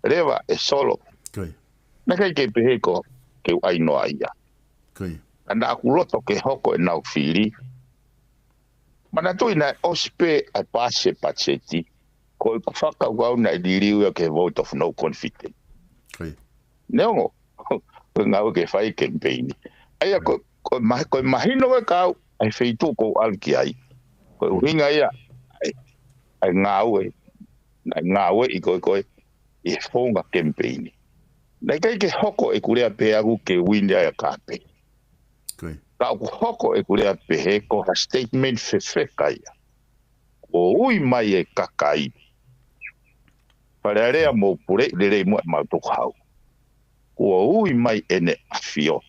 rewa e solo. Na kai ke pehe ko ke ainoa ia. Ana aku loto ke hoko e nau fili. Mana tu ina ospe ai passe patseti. Ko ku whaka wau na diriu ke vote of no confidence. Neongo. Ko ngau ke whai campaign. Aia ko mahino e kau ai feitu ko alki ai. Ko hinga ia ai ngau e. Ngau e i ko e fonga campaign. Nei kai ke hoko e kurea pe agu ke winda ya kape. Ka ku hoko e kurea pe he ko ha statement fefeka ia. O ui mai e kakai. Pararea mo pure lere mo ma to hau. O ui mai ene afio.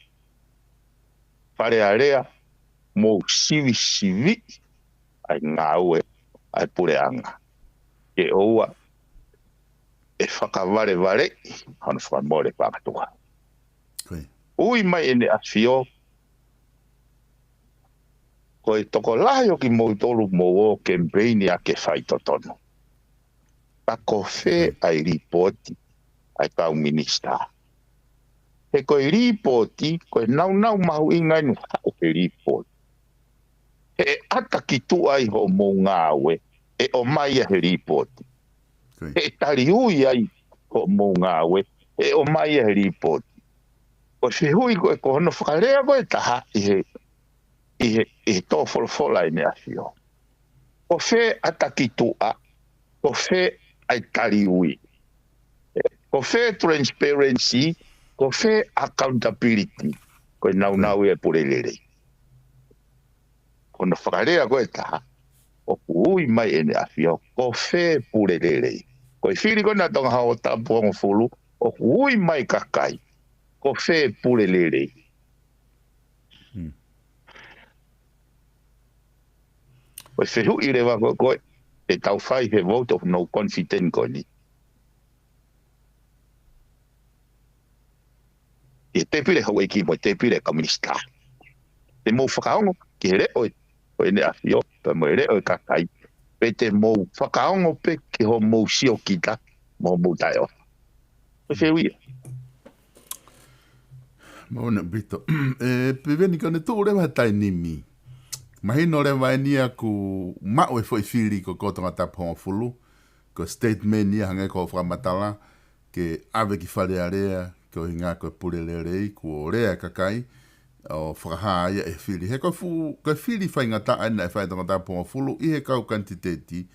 Pararea mo sivi ai ngaue ai pureanga. Ke oua e whakavare hana whamore whakatoa. Ui mai ene afio ko e toko lahi o ki mo tolu mo o campaign a ke whai totono. Ta ko whe ai ripoti ai pau minista. He koe ripoti, koe nau mahu ingai nu hao he ripoti. He ata ki tu ai ho mo ngāwe, e o mai he ripoti. He tari hui ai ho mo ngāwe, e o mai he ripoti. O se hui koe ko hono whakarea koe taha i he tō wholawhola i mea fio. Ko whe ata ki tu a, ko whe ai tari hui. Ko whe transparency, ko whe accountability, koe nau e purelere. Kono whakarea koe taha, o ui mai ene awhio, ko whe purelere. Koe whiri koe nā tonga hao tapuango fulu, o ui mai kakai, ko whe purelere. Koe whehu i rewa koe, e tau whai he vote of no confidence koe ni. E te pire hau e ki mo te pire kaminista. Te mou whakaongo ki he reo e ne awhio, pe mo e reo e kakai. Pe te mou whakaongo pe ki ho mou sio kita, mo mou tae o. Pe whewia. Mauna bito. Piveni kone tū rewa tai nimi. Mahino rewa e nia ku mao e fwoi whiri ko kotonga taponga fulu, ko statement nia hange ko whamatala, ke ave ki wharea rea, ko hinga ko purelere ko rea kakai o whakaha ia e whiri. He ko whiri whainga ta aina e whaitonga taponga fulu, i he kau kantiteti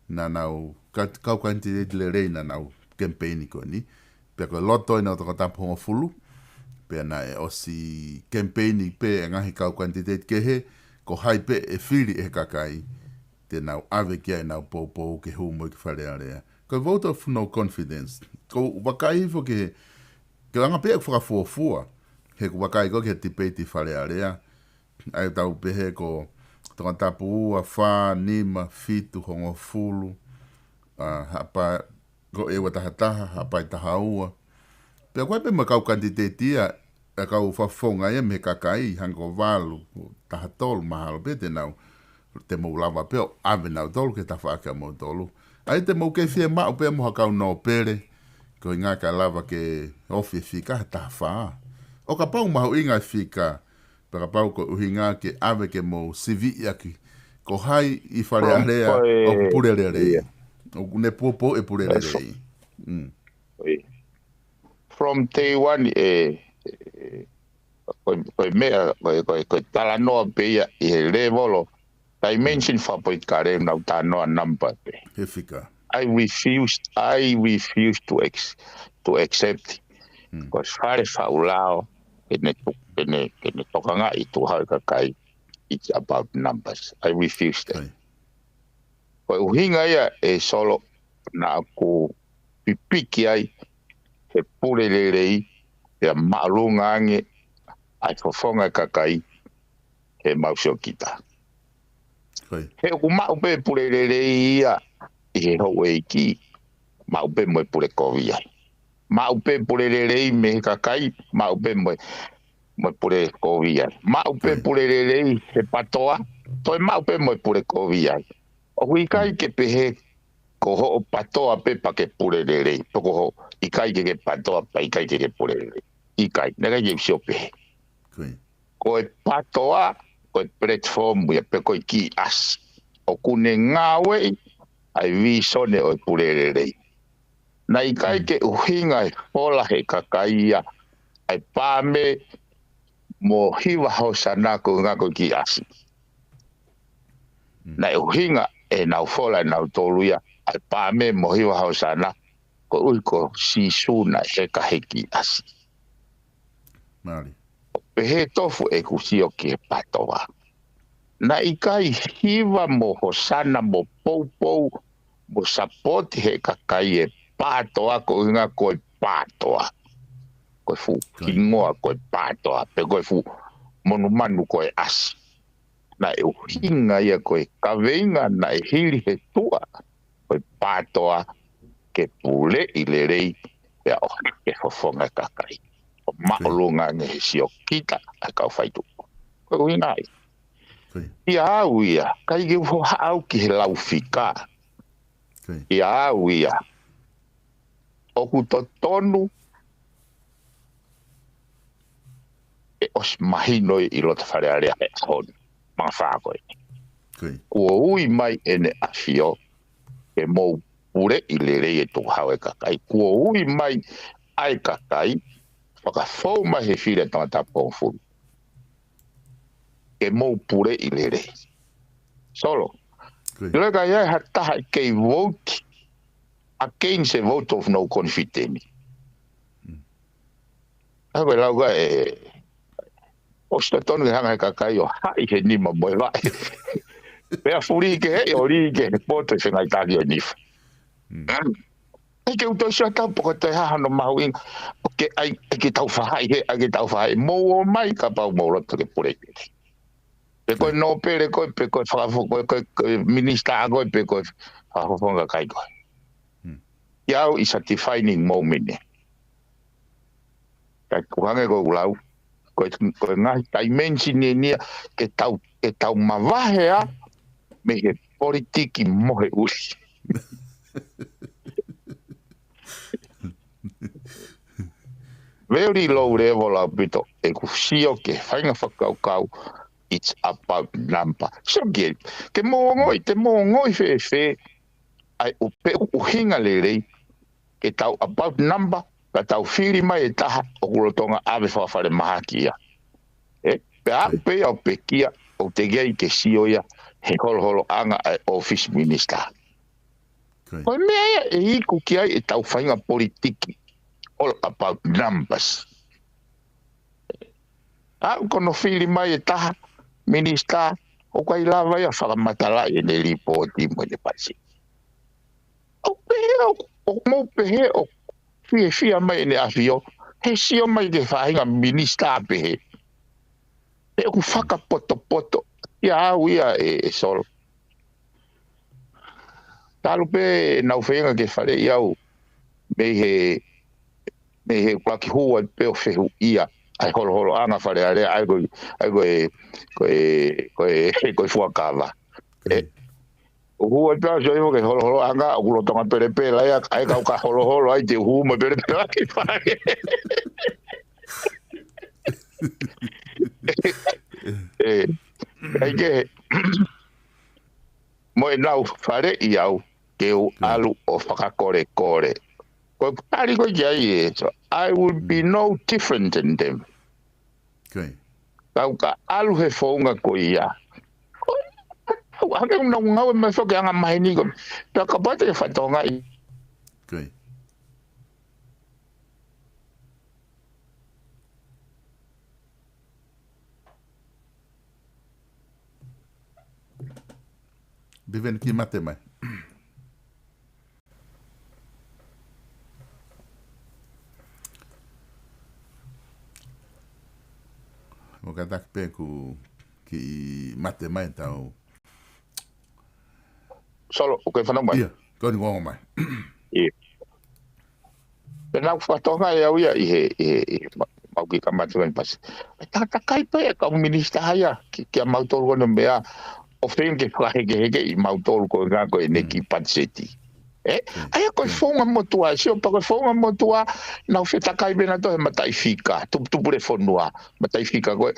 na nau, kau kantiteti le rei na nau campaigni ko ni. Pea ko loto ina o tonga taponga fulu, pea na e osi campaigni pe e ngahi kau kantiteti ke he, ko hai pe e whiri e kakai, te nau ave kia e nau pou ke humo ki wharea rea. Ko vote of no confidence. Ko wakai fo ke anga pe e whakafuafua, he ko wakai ko ke tipeti wharea rea, ai tau pe he ko tonga tapu ua, wha, nima, fitu, hongo fulu, hapa, ko e watahataha, hapa i taha ua. Pea koe pe makau kantitetia, e kau whafonga e me kakai, hango walu, taha tolu mahalo pe te nau, te mou lava peo, ave nau tolu ke ta whaaka mou tolu. Ai te mou ke fie mao pe moha kau no pere, ko inga ka lava ke ofi fika, taha whaa. O ka pau mahu inga fika, pe ka pau ko uhinga ke ave ke mou sivi aki, ko hai i whare area, o purere rei. O ne popo e purere rei. From day one, koe mea, koe tala noa peia i he levolo, dimension whapoi kare nau tā noa number pe. Hefika. I refuse to accept. Because whare whaulao, kene tokanga i tu hau kakai, it's about numbers. I refuse that. Koe uhinga ia e solo na aku pipiki ai, he purelelei, he maalunga ange, ai fofonga kakai, he mausio kita. He ku maupe purelelei ia, i he hou e ki, maupe moe pure kovi ai. Maupe purelelei me he kakai, maupe moe pure kovi ai. Maupe purelelei he patoa, toi maupe moe pure kovi ai. O hui kai ke pehe, ko ho patoa pe pa ke purelelei, poko ho, i kai ke patoa pa i kai ke purelelei. I kai, nega ye sio pehe. Koe patoa, koe platform ia pe koe ki as. O kune ngawe, ai visone o purerei. Na ikai ke uhinga e hola he kakaia, ai pame mo hiwa hosana ko ngako ki as. Na uhinga e nau fola e nau toluia, ai pame mo hiwa hosana ko uiko sisuna e kaheki as. Mari. Pehe tofu e kusio ki e patoa. Na ikai hiwa mo hosana mo pou mo sapoti he kakai e patoa ko inga koe patoa. Koe fu kingoa koe patoa. Pe koe fu monumanu koe asi. Na e uhinga ia koe kaweinga na e hili he tua. Koe patoa ke pule i le rei. Pea o ke fofonga kakai. O maolunga nge he sio kita a kau faitu. Koe uhinga ai. Ia au ia, kai ke ho au ki he lau fika. Ia au ia. Oku to tonu e os mahino i lo te whare area e hon. Mga whākoe. Kua ui mai ene afio e mou pure i le rei e tō hau e kakai. Kua ui mai ai kakai whakafau mai he whire tangata pōwhuru. E mou pure i le rei. Solo. Ile ka ia hataha kei vote against a vote of no confidence. Ako lauga e o sta tonu hanga kakai o hai he nima moi vai. Pea furi ke he o ri ke poto se ngai tagi o nif. Ai ke uto sa tau poko te haha no mahuing o ke ai ke tau whahai he ai ke tau whahai mo o mai ka pau mo roto ke pure. Pe koe no pere koe pe koe whakafo koe minista koe pe koe whakafonga kai koe. Iau is a defining moment. Kai kuhange koe ulau koe ngai dimension nia ke tau mawahea me he politiki mohe uri. Very low level au pito e kusio ke whainga whakaukau. It's about number. So ke mo ngoi fe ai upe uhinga le rei ke tau about number ka tau whiri mai e taha o kurotonga ave whawhare mahakia. Pe ape au pe kia o te gei ke sioia he holo anga ai office minister. Koe mea e iku ki ai e tau whainga politiki all about numbers. Kono whiri mai e taha Minister, o kai lava ia whakamatala e ne ripoti mo ne pasi. O pehe o mo pehe o fia mai ne afio, he sio mai ke whahinga minister pehe. E ku whaka poto, ia au ia e solo. Talu pe nau whahinga ke whare iau, me he kwaki hua pe o whehu ia. Ai holo anga whare area ai koe fuakava. Hua pia so iho ke holo anga ulo tonga perepe lai ai kau ka holo ai te huma perepe ai whare. Ai ke moe nau whare iau ke u alu o whakakore. Koe pari koe kiai so I would be no different than them. Kau ka alu he whaunga ko ia. Hake una ngau me whake anga mai ni ko. Pea ka pate e whatonga i. Biven ki mate mai. O kata pe ku ki mate mai tau. Solo o ke whanau mai. Ia, ko ni ngongo mai. Ia. Pena whatonga e au ia i he mau ki ka mate mai pasi. Ta kai pe e ka minista haia ki a mautoro kono mea o whenke whaheke i mautoro ko ngā ko e neki patseti. Ai ko fonga motua sio pa ko fonga motua na feta kai bena to matai fika tu pure fonua matai fika ko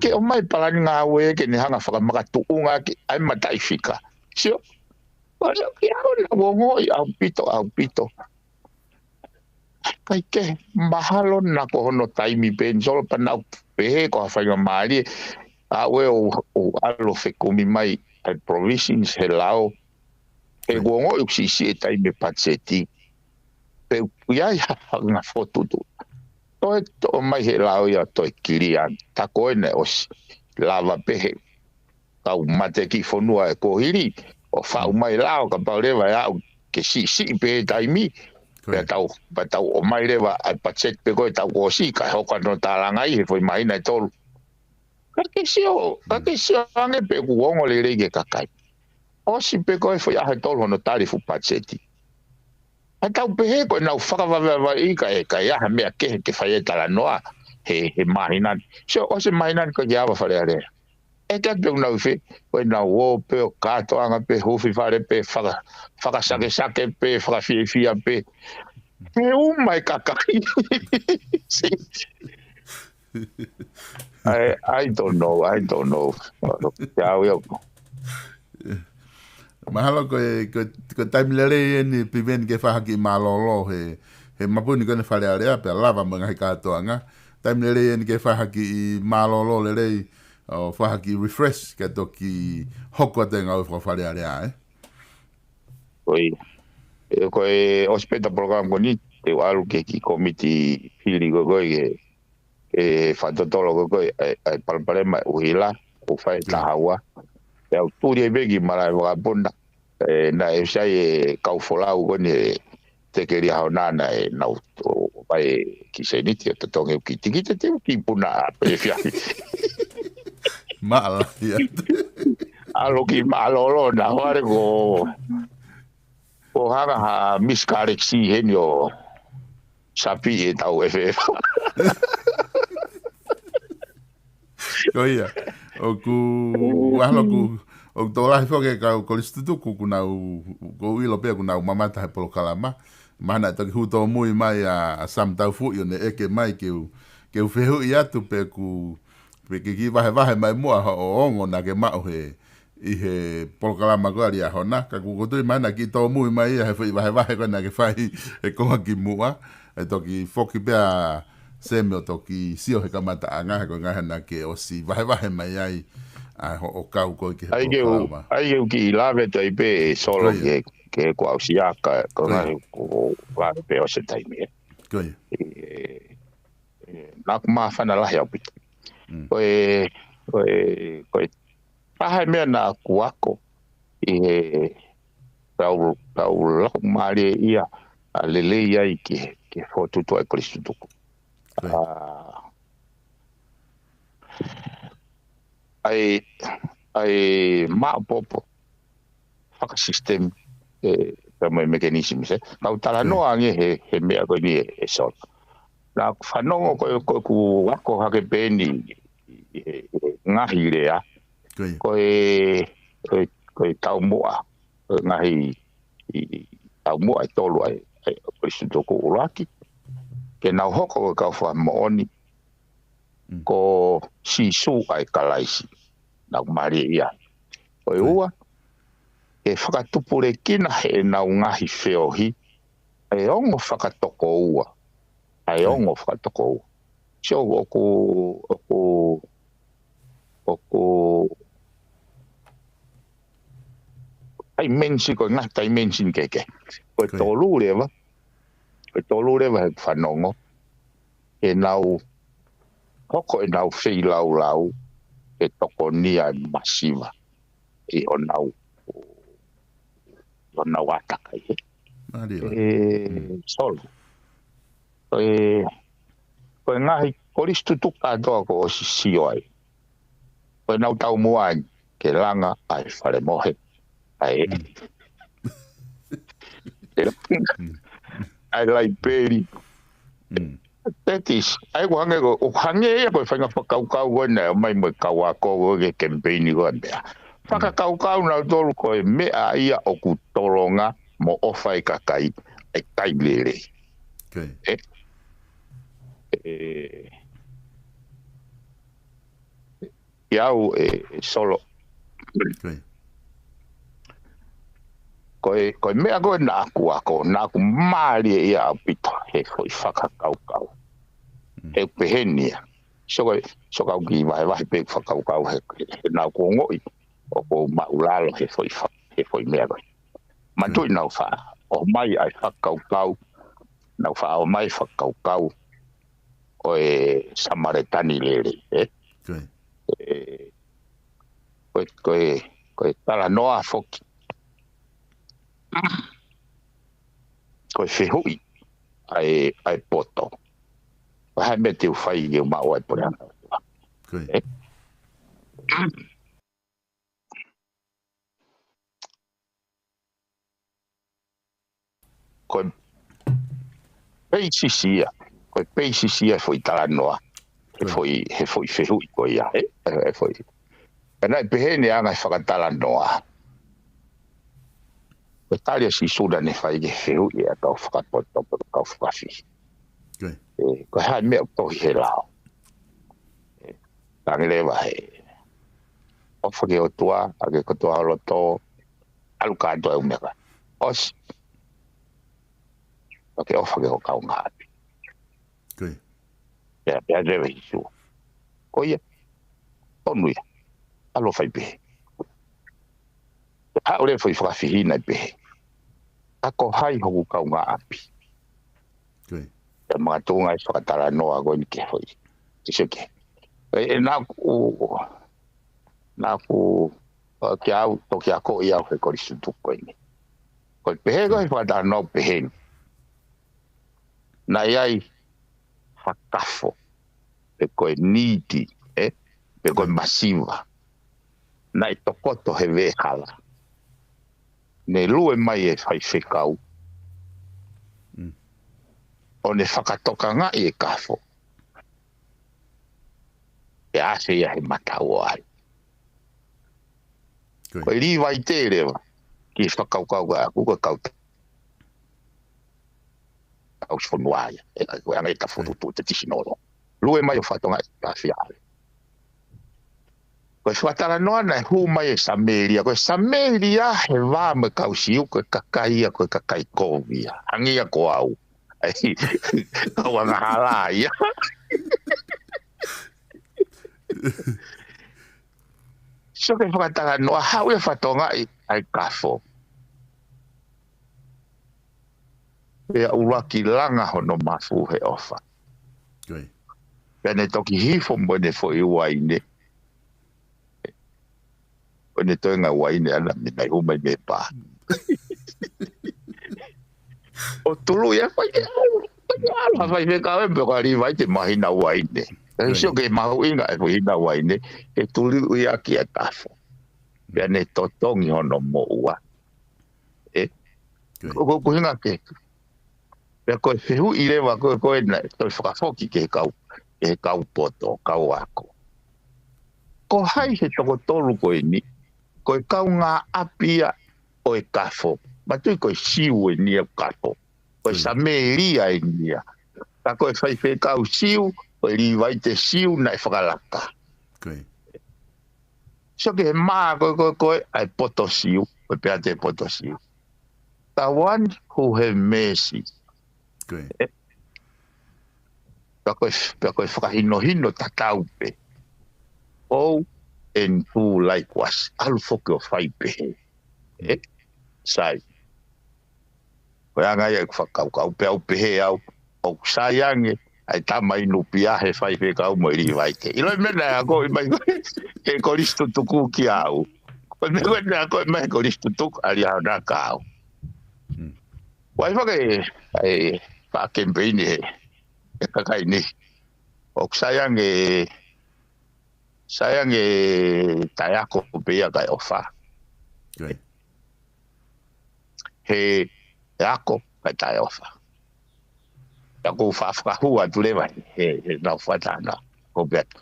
ke o mai pala nga we ke ni hanga faka maka tu unga ki ai matai fika sio ko ki au wongo au pito kai ke mahalo na ko no taimi pen solo pa na pe ko fa nga mali a we o alo fe kumi mai al provisions helao e wongo u si tai me patseti pe ya nga foto tu to mai he lao ya to kiria ta ko ne os lava pe ka mate ki fonua ko hiri o fa mai lao ka pa leva ya ke si pe tai mi pe tau o mai leva al patset pe ko ta ko si ka ho ka no ta langa i foi mai na tol ka ke sio ange pe ku wongo le ke kakai o si pe ko foi a tol no tarifu patseti atau pe ko na faka va i ka ya me ke fa la noa he mainan so o se mainan ko ya va fare ale e ka pe na fe ko na wo pe o ka to anga pe ho fi fare pe faka sake pe faka fi pe mai kaka I don't know ya yo mahalo ko taimilere ni piven ke fa ki malolo he mapuni ko ne fale area pe lava manga ka to anga taimilere ni ke fa ki malolo le o fa ki refresh ke to ki hoko tenga o fa fale area ko ospita program ko ni te alu ke ki committee fili go e fatotolo go ai palparema uhila o fa ta hawa e turi begi mara wa bonda na e sai ka fola u ne te queria honana e na o vai ki se ni te tonge ki tikite te ki puna pe fia mala ya alo ki malolo na hore go o hanga ha miscarexi henyo sapi e tau ff koia o ku wahlo ku o tola fo ke ka ko instituto ku na ko ilo pe ku na mamata he polo kalama mana to hu to muy mai a sam tau fu yo ne e ke mai ke u fehu ia tu pe ku pe ki va mai mo o ongo na ke ma o he i he polo kalama ko aria hona ka ku tu mana ki to muy mai he va ko na ke fai e ko ki mua e to ki foki pe a seme o toki sio he kamata anga ko nga na ke o si vai mai ai a o kau ko ke ai ki lave to ipe solo ke ko ausia ka ko nga ko va pe o se taimi ko na ma fa na la ya pit ko pa me na kuako tau la mare ia a lele ia ke foto to e kristo ai ma popo faka system me mechanism se na utala no ange he me ko ni e so na fanongo ko ku ha ke beni ngahi le ya ko tau moa ngahi tau moa tolu ai kristo ko uraki ke na hoko ka fa moni ko sisu ai kalaisi na maria o ua e whakatupure kina he na ngahi whiohi e ongo whakatoko ua ai ongo whakatoko ua so ai mensi ko ngata mensi keke ko tolu lewa he whanongo e nau hoko e nau whei lau e toko nia masiva e o nau ataka solo ko ngahi koristu tuka doa ko o sisio ai ko nau tau muai ke langa ai whare mohe ai ai lai peri tetis ai ko hange ko hange ko fanga pakau na mai mo kawa ko ke campaign ko bea faka kau na tolu ko me ia o ku tolonga mo ofa ka kai ai kai lele Okay. Iau solo Okay. Koe mea koe nā ku maari e ia pito he hoi whakakaukau. He pehenia. So kau ki vai pe whakaukau he nā ku ngoi. O ko maulalo he hoi mea koe. Matui nau wha. O mai ai whakaukau. Nau wha o mai whakaukau. O e Samaretani lere. Koe tala noa foki. Koe whihui ai poto. Hai me te uwhai i o mao ai poreana. Koe peisisia. Koe peisisia foi tala noa. He foi whihui koe ia. He foi. Kanai pehene anga whakatala noa. Koe talia si suda ne whai ke whihui e kau whakapoto kau whakafi. Koe hai mea tohi he lao. Tangilewa he. Ofa ke o tua, ake kotoa alo tō, alu kātua e umeka. Os. Ake ofa ke o kau ngāpi. Pea rewe hisu. Ko ia, tonu ia, alo whai pehe. Haure whai whakawhihina i pehe. Ako hai hoku kau ngāpi. Mga tūnga i whakatara noa koe ni ke hoi. Tiseke. Nāku ki au toki a ko i au he korisu tuko ini. Koe pehe koe whakatara noa pehe. Na iai whakafo. Pe koe niti, pe koe masiva. Na i tokoto he vekala. Ne lue mai e whai whekau. O ne whakatoka ngai e kafo. E ase ia he matau ai. Koe li vai te rewa. Ki whakaukau ka kuka kauta. Au sfonua ia. Koe anga e ka fututu te tisinoro. Lue mai o whatonga e kasi ale. Koe whatara noa nei hu mai e Sameria. Koe Sameria he wāme kausiu koe kakaia koe kakai kovia. Hangia ko au. Kau anga hala ia. So ke whakatara noa hau e whatonga ai kafo. Pea uraki langa hono mafu he ofa. Pea ne toki hifo mwene fo i waine. Wene toenga waine ana minai humai me pa. O tulu ia whai e ala whai me kawe pe kari vai te mahina waine. So ke mahu inga e mahina waine e tulu ia ki a kafo. Pea ne totongi hono mo ua. Ko hinga ke. Pea koe whihu i rewa koe na toi whakafoki ke kau poto, kau ako. Ko hai he toko tolu koe ni. Koe kau ngā apia o e kafo. Matui koe siu e nia kafo. Koe Sameria e nia. Ta koe whai kau siu, koe li vai te siu na e whakalaka. So ke he maa koe ai poto siu. Koe pea te poto siu. The one who have mercy. Pea koe whakahino tataupe. Oh, and who likewise. Alu foke o whai pehe. Sai. Koe anga ia whakaukau pea o pehe au. O sai ange. Ai tama inu pia he whai pehe kau mo iri vaite. Iloi mena a koe mai koe. E koristu tuku ki au. Koe me koe nea koe mai koristu tuku ali hao na ka au. Wai whake ai whakempeini he. E kakai ni. O sayang tai ako pia kai ofa. He ako kai tai ofa. Tako whakahua tu lewa he nau whatana ko betu.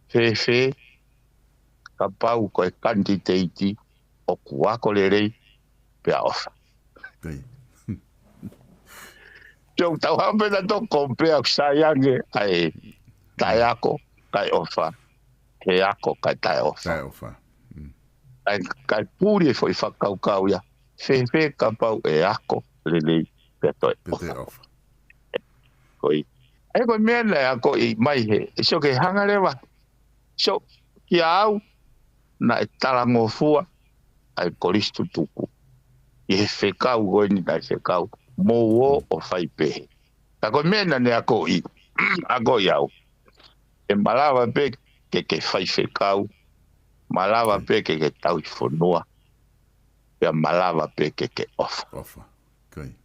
Fe ka pau koe kanti teiti o kuako lerei pia ofa. Kai. Jong tau hampe na to compare sayange ai tai ako kai ofa. He ako kai tai ofa. Tai ofa. Kai puri foi whakaukau ia. Whewhe ka pau e ako lelei peto e Pete ofa. Koi. E koi mea nei ako i mai he. E so ke hangarewa. So ki au na e talango fua ai koristu tuku. I he whekau goi ni nai whekau. Mō o whai pehe. Ta koi mea nei ako i. Ako i au. E malawa pe ke whai whekau. Malawa pe ke tau I whanua. Pea malawa pe ke ofa. Ofa. Kai.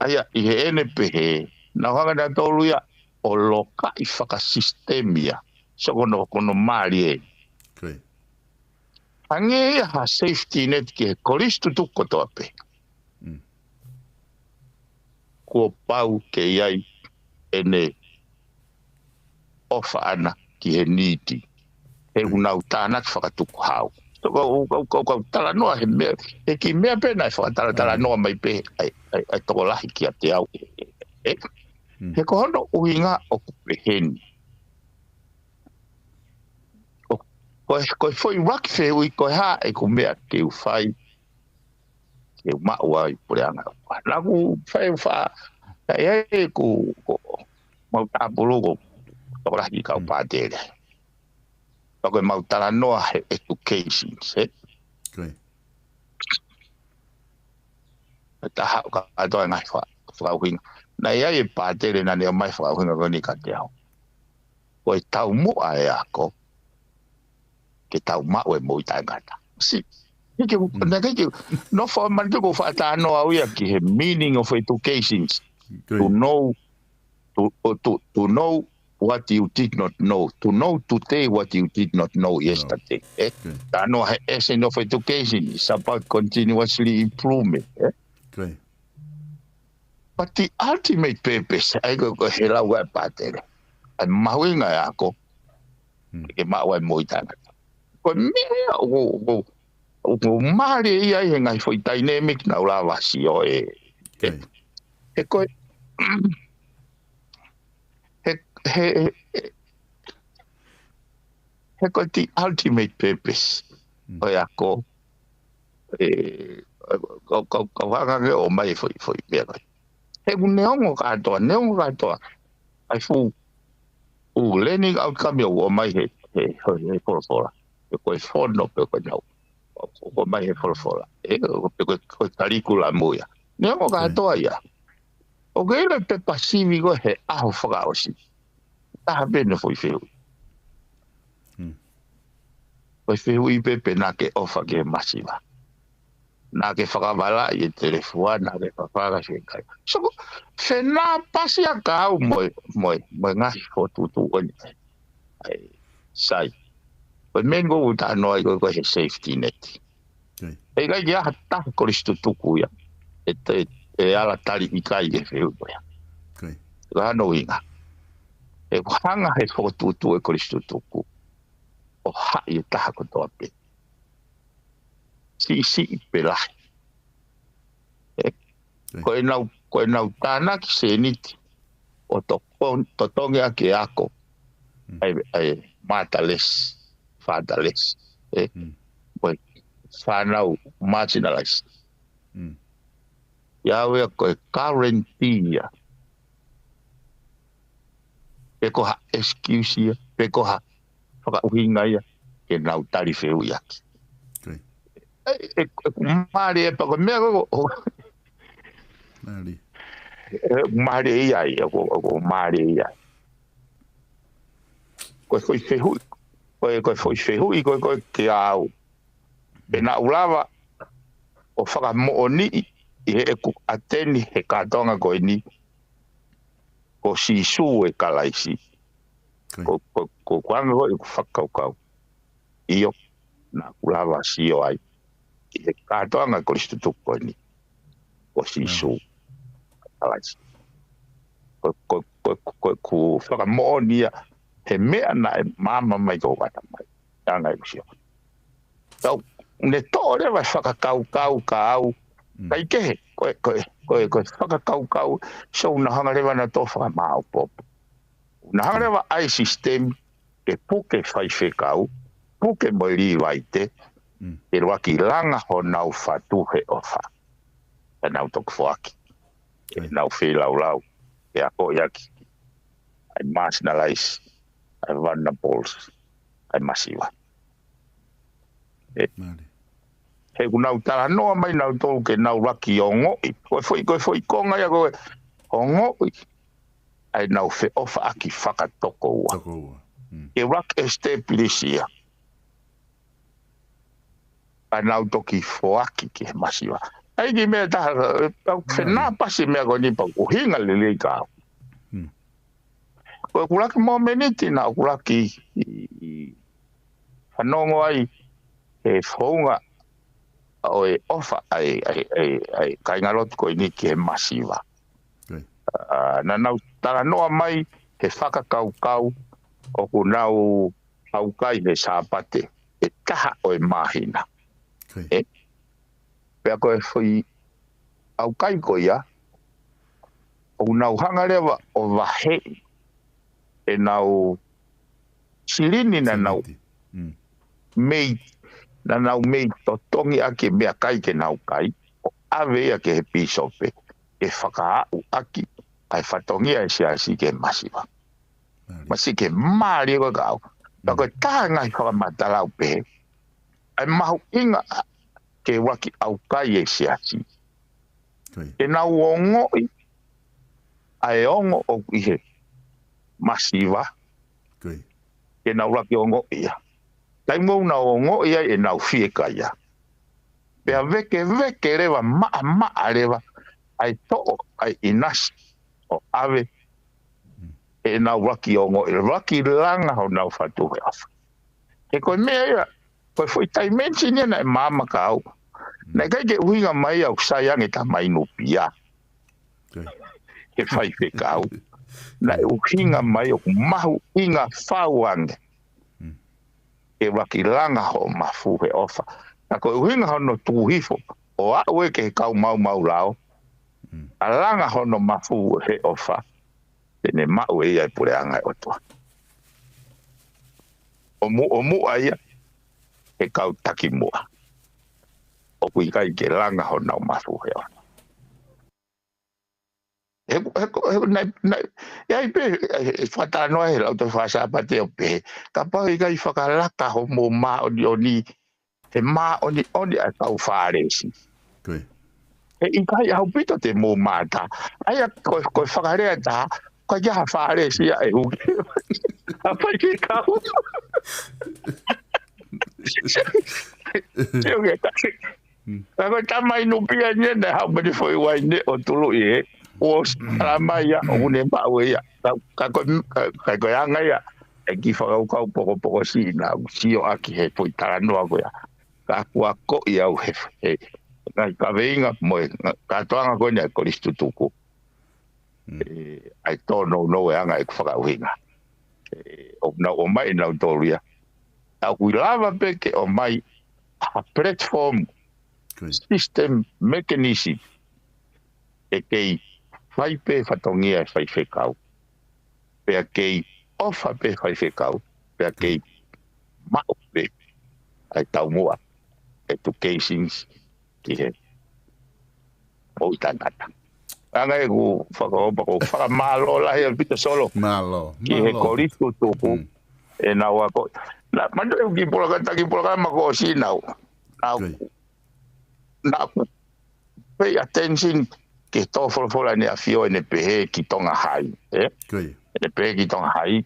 Aia, I he ene pehe. Na hanga na tolu ia o loka I whakasistemia. So kono maari e. Kai. Ange ia ha safety net ki he koristu tuko toa pe. Kua pau ke iai ene ofa ana ki he niti. He unau tāna ki whakatuku hau. Kau tala noa he mea. He ki mea pena e whakatala noa mai pe. Ai toko lahi ki a te au. He kohono uhinga o kupeheni. Koe foi wakfe ui koe ha e ku mea ke u whai. Ke u maua I pureanga. Naku whai wha. E ku mau tāpulu ko toko lahi kau pātere. Koe mau tala noa he education. Kai. Taha ka atoa ngai whakauhinga. Na ia e pātere na nea mai whakauhinga koni ka te hau. Koe tau mua e ako. Ke tau mau e mui tangata. Si. No for man to go fata no awia ki he meaning of education. To know to know what you did not know. To know today what you did not know yesterday. Ta no essence of education is about continuously improvement. Kai. But the ultimate purpose, I go he la wa patere. Ai mawinga ako. Ke mawa moi tanga. Ko mea o mare ia he ngai foi dynamic na ula wasi o e. He ko he ko the ultimate purpose. O ia ko ko wanga o mai foi mea ko. He neongo katoa. Ai fu learning outcome o mai he fora. Ko fono pe ko jau. Ko mai he fora. Ko curricula moia. Neongo katoa ia. O gele pe pasivi go he aho whakaosi. Taha bene foi feu. Foi feu I pepe na ke ofa ke masiva. Na ke whakawala I telefua na ke whakawala se kai. So, whena pasi a kau moi ngahi whotutu oni. Ai, sai. Koe mengo uta noa I koe he safety net. Ei kai ki aha taha koristu tuku ia. E ala tali I kai ke wheu ia. Ka hano inga. E hanga he whotutu e koristu tuku. O hai e taha kotoa pe. Si pelahi. Koe nau tāna ki se niti. O totonge ake ako. Ai matales. Fatales. Koe whanau marginalized. Iawe koe karentia. Peko ha excuse ia. Peko ha whakauhinga ia. Ke nau tari wheu iaki. Mari e pako mea ko mari ia ia ko mari ia ko foi fehu ko foi fehu I ko ke au pena ulava o faka mo ni I he ku ateni he katonga ko ni ko si su e kalaisi ko kwanga ko ku fakau io na ulava si o ai he katonga ko istu ko ni ko si su kalaisi ko whaka moonia he mea na e mama mai ko wata mai. Tanga I kusio. Tau, ne to le va whakakau kau kai ke koe whakakau kau so una hanga lewa na to whakamau popo una hanga lewa ai system ke puke whai whekau puke mo li waite e roa ki langa ho nau fatuhe o wha e nau toku whaki e nau whi lau e a ko iaki ai marginalize ai vulnerables ai masiwa he kunau tala noa mai nau tolu ke nau raki o ngoi koe foi konga ia koe o ngoi ai nau whi ofa aki whakatoko ua e rak establishia ai nau toki foaki ke masiwa ai ki mea taha whenā pasi mea koe nipa kuhinga lili kao koe kulaki mo meniti na kulaki whanongo ai e whaunga o e ofa ai kaingalot koe ni ke masiwa na nau tala noa mai he whakakau o ku nau haukai he sāpate e taha o e mahina pea koe whui haukai koe ia o nau hangarewa o wahe e nau silini na nau mei na nau mei to tongi ake mea kai ke nau kai o ave ia ke he pisope e whakaau aki ai whatongia e si ke masiwa masi ke maari koe kau na koe taha ngai whakamatarau pehe ai mahu inga ke waki au kai e si e nau o ngoi ai ongo o ihe masiwa ke nau raki o ngoi ia tai mou na o ngoi ia e nau fie kai ia pea veke rewa maa rewa ai to'o ai inasi o ave e nau raki o ngoi raki langa ho nau fatuhe afa e koe mea ia koe foi tai mensi nia na e mama kau na kai ke uhinga mai au sayang e ta mai nupia e fai kau na uhinga mai o mahu inga whauange e raki langa ho mafuhe ofa na koe uhinga hono tuhifo o au e ke kau mau lao a langa hono mafuhe ofa tene mau e ia pure anga o toa o mu aia e kau taki mua o kui kai ke langa hono mafuhe ofa Ia pe fata no e la to fa sa pate o pe ka pa i kai whakalaka ho mo ma oni te ma oni a tau whare si e i kai au pito te mo mata ai a ko whakarea ta ko ia whare si a e uke a pai ki kau se o ke ta ko tamai no pia ni na ha me foi wai ne o tulu e o ramaya o ne ba we ya ka ko anga ya e ki fa ko poko si na si o aki he foi tara no ago ya ka ko ia o he ka venga mo ka toanga ko ne ko listutuku ai to no anga e fa winga o na o mai na toria a lava peke o mai a platform system mechanism e kei fai pe fatongia e fai whekau. Pea kei ofa pe fai whekau. Pea kei mao pe ai tau mua. Educations ki he o tangata. Anga e ku whakaopa ko whakamalo lahi al pita solo. Malo. Ki he koritu tuku e nau ako. Na mando e ki pulakata mako o sinau. Na pay attention ke to fola ne afio ne pehe ki tonga hai ne pehe ki tonga hai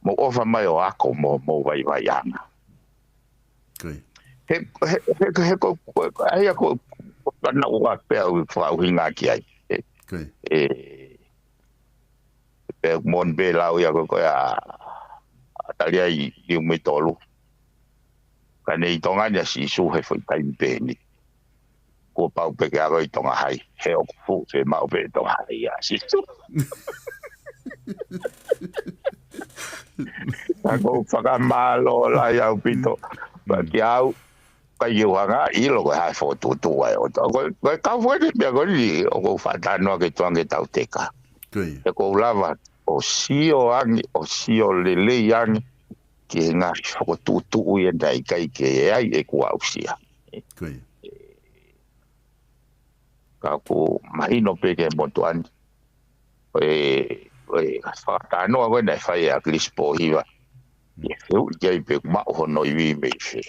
mo ofa mai o ako mo vai anga he ko ai ako na o pe o fa hinga ki ai pe mon be la o ya ko ya talia i me tolu kanei tonga ne si su he foi tai pe ni ko pau pe ke agoi tonga hai he o fu se mau pe tonga hai ya si tu ako whakamalo la ya pito ki au ka yo hanga I lo ha fo tu ai o ko ka fo ni me ko ni o ko fata no ke tuange tau teka e ko lava o sio angi o sio lele yang ki nga fo tu e dai kai ke ai e ku au sia ka ko mahino pe ke motuan fata no ko na fai a crispo hiva eu ia pe ma ho no I me fe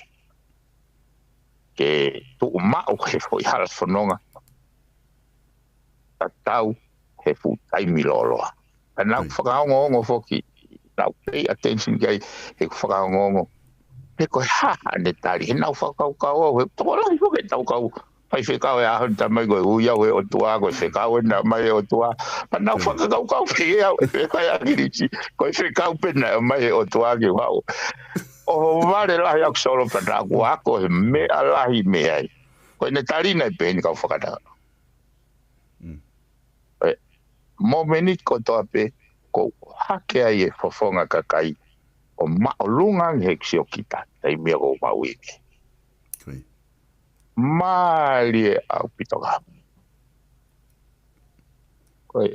ke tu ma o he foi hal fononga tau he fu tai milolo ana whakaongo foki na pay attention kai he whakaongo he ko ha ne tari he na whakaukau he tola I fo ke tau kau pai whekau e ahon tamai koe uia we o tua koe whekau e na mai o tua pa na whakaukau pe au e kai akirichi koe whekau pena mai o tua ki wau o vale lahi aku solo pena aku ako he mea lahi mea ai koe ne tarina I pe ni kau whakata momenit ko toa pe ko hake ai e fofonga kakai o maolunga heksio kita tai mea ko mawiki mali e au pitoka koe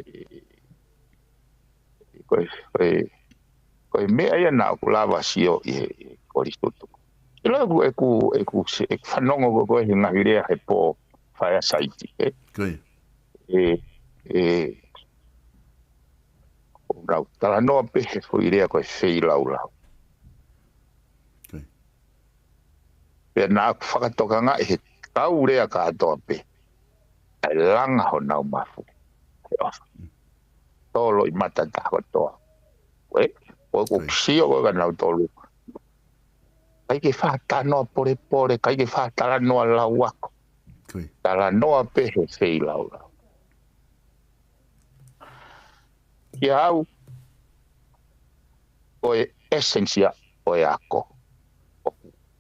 mea ia na ku lava sio I koristutu ilo eku whanongo ko he ngahirea he po whaia saiti rau tala noa pe he fo irea koe whei lau pe na aku whakatoka nga he tau rea ka atoa pe ai langa ho nau mafu tolo I matata ko toa o ko sio ko nau tolo kai ke whata noa pore kai ke whata noa lau ako tala noa pe he whei lau ki au o esencia o ako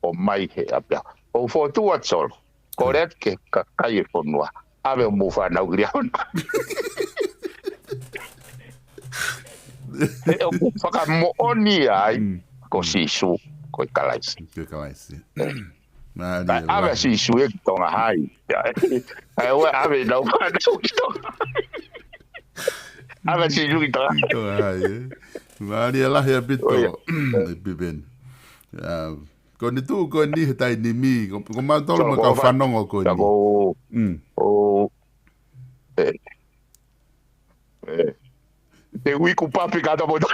o mai he apia o fotu atsol correct ke kai fonua ave mo fa na ugria e o faka mo oni ai ko sisu ko kalaisi ave sisu e tonga hai ai o ave no fa na ukito ave sisu ki tonga hai Maria la he bito biben ko ni tu ko ni tai ni mi ko ma tolo ma ka fanongo ko ni te ui ku papi ka to bodo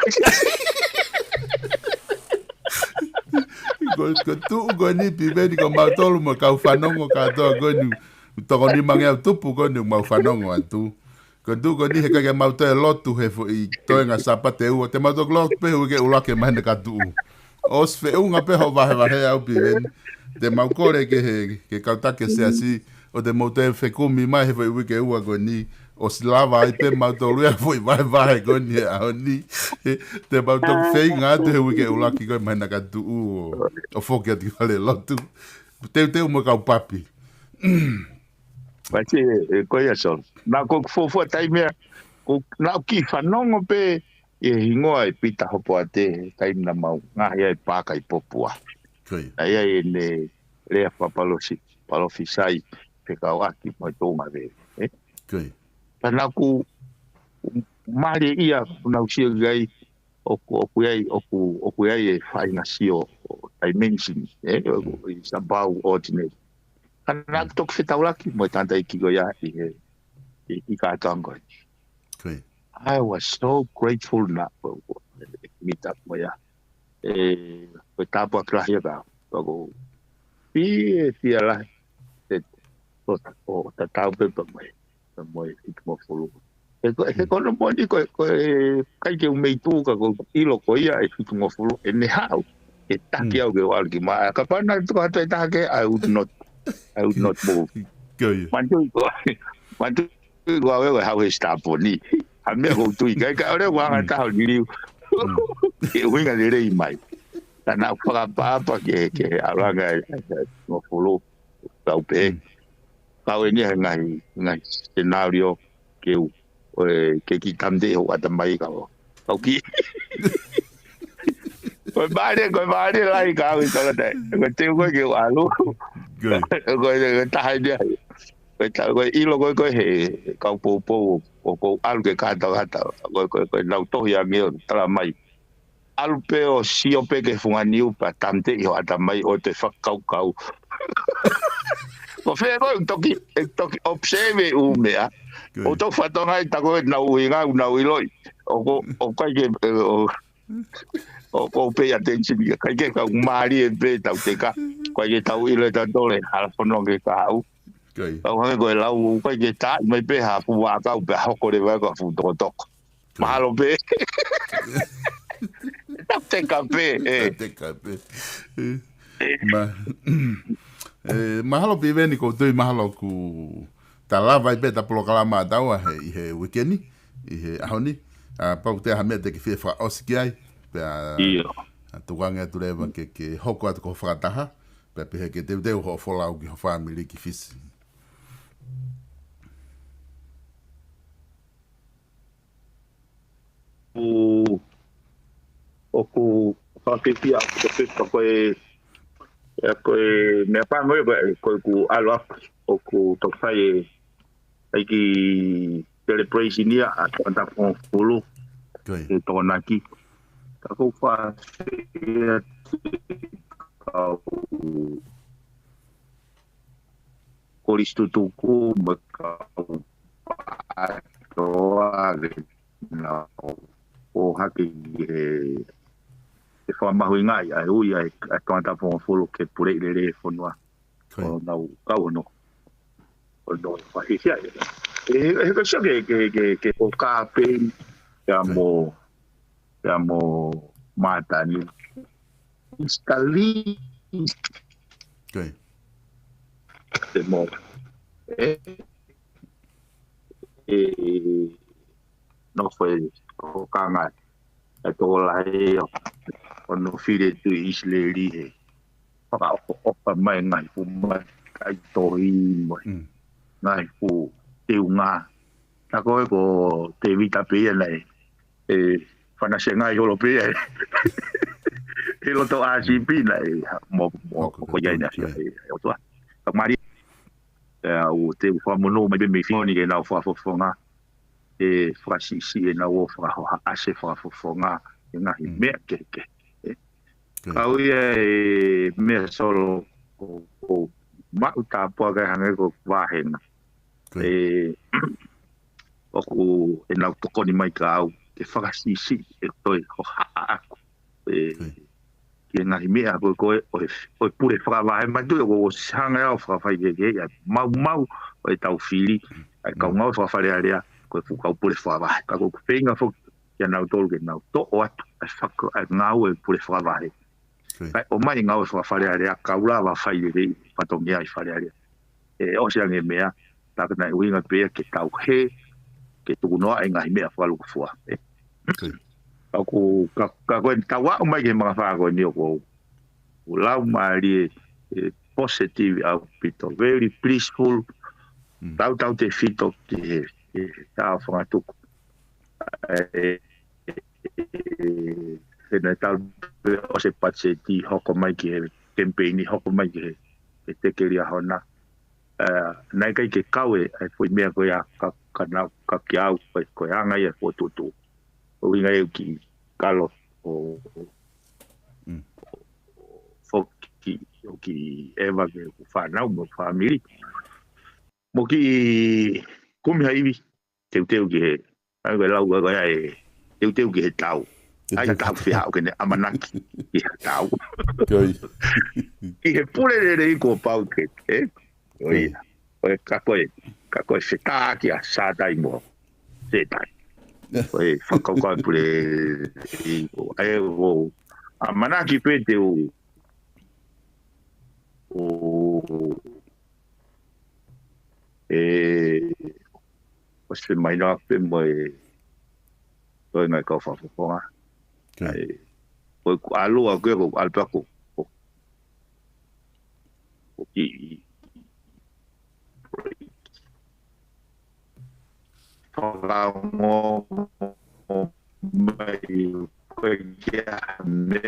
ko tu ko ni biben ko ma tolo ma ka fanongo ka to ko ni to ko ni mangea tupu ko ni ma fanongo atu ko tu ko ni he ka ma to lotu he fo I to nga sapate u te ma to lot pe u ke ula ke mane ka tu os fe unga pe ho va au biben te ma kore ke kauta ke se asi o te mo te fe kumi mai he fo u ke u ko ni os lava ai pe ma to lu fo vai ko ni a ni te ma to fe nga te u ke ula ki ko mane ka tu o fo ke ti vale lotu te mo ka papi Pache ko ia son na ko fo tai mea ko na ki whanongo pe e hingoa e pita hopo ate tai na mau nga ia e paka I popua ai ai ne lea palofisai pe kawaki mo tonga ve pana ku mari ia na usia gai oku ai e fai na sio dimension I sabau ordinate kana tok fitaulaki mo tanta ikigo ya I ka tango I was so grateful na meet up mo ya ko tapo klahia ka ko pi ala o tau pe mo mo fulu ko no mo ni ko kai ke me tu ka ko ilo ko ia e mo fulu en how e taki au ke alki ma ka pana tu ka ta ke I would not move. Mantu ko awe how he stop ni. Ame ko tu kai ka ore wa ta ho ni. Ke winga le rei mai. Tana pa ke alanga no fulu tau pe. Ka we ni ngai scenario ke ki tamde ho ata mai ka. Au ki. Koe mare lai ka ui tala te. Koe te koe ke alu. Good. Koe tahai dia. Koe ilo koe he kau pou alu ke kātau hata. Koe lau tohi a ngeo tala mai. Alu pe o sio pe ke funganiu pa tamte i ho ata mai o te whakau. Ko whea koe toki observe u mea. O tau whatonga i tako e nau i ngau nau i loi. O kai ke o pay attention ka kai ke kau mari e pe tau te ka. Kai ke tau i le tatole hala whanong ke ka au. Kau hange koe lau kai ke ta mai pe ha fu wakau pe hoko le wako fu toko. Mahalo pe. Te kape. Te kape. Mahalo piveni ko tui mahalo ku ta lava i peta polo kalama taua i he weekendi, i he ahoni. Pau te hamea te ki whia osiki ai. Pea tukange atu lewa ke hoko atu ko whakataha. Pea pehe ke teu ho wholau ki ho whamiri ki fisi. Oku whakipia ko whipa koe mea pāngoe koe ku alo oku tokwhai ai ki celebration ia a tōna pōwhulu e tōna ki. Ka kou whawhia kau koristu tuku ma kau pātoa na o hake e whamahui ngai ai ui ai a tōna pōwhulu ke pure i re whanua o nau kau no o no whahisia e ka sio ke o kāpe ya mo matani instali te mo no foi o kanga e tō lai o no whire tu isleri he whaka opa mai ngai fu mai kai tohi mai ngai fu teu ngā ta koe ko te vita pia nei whanase ngai holo pia he loto ACP nei mo ko iai na fia o tua ka mari o te whamono mai me whioni ke nau whafofonga e whasisi e nau o whahoha ase whafofonga e ngahi mea ke kau ia e mea solo o mau tāpua kai hange ko wāhenga oku e nau tokoni mai ka au te whakasisi e toi ho haa aku ki ngahi mea koe o pure whakawahe mai tui o hanga au whakawhai ke mau o e tau whiri ai kau ngau whakawhare area koe whukau pure whakawahe ka koe whenga whuk kia nau tolu ke nau to o atu ai ngau e pure whakawahe o mai ngau e whakawhare area kaula wa whai rei patongi ai whare area o se ange mea takana e winga pea ke tau he ke tuku noa e ngahi mea whaluku fua ka koe tawa o mai ke mga whako ni o kou lau maari positive au pito very peaceful tau te fito ki tau whangatuku hena tau o se patse ti hoko mai ki he campaigni hoko mai ki he tekeri a hona nai kai ke kaue ai foi mea koe a ka ki au koe anga i e potutu o inga e ki kalo o foki o ki eva ke u whanau mo whamiri mo ki kumi haiwi teu ki he ai koe lau koe ai teu ki he tau ai tau whihau kene amanaki ki he tau ki he pure re ko pau ke oia ka koe whetaki a sātai mo sētai koe whakaukai pure ai o a manaki pete o o se mai nā pe mo koe ngai kau whafukonga koe alua koe ko alpako o ki whakaongo mai koe kia me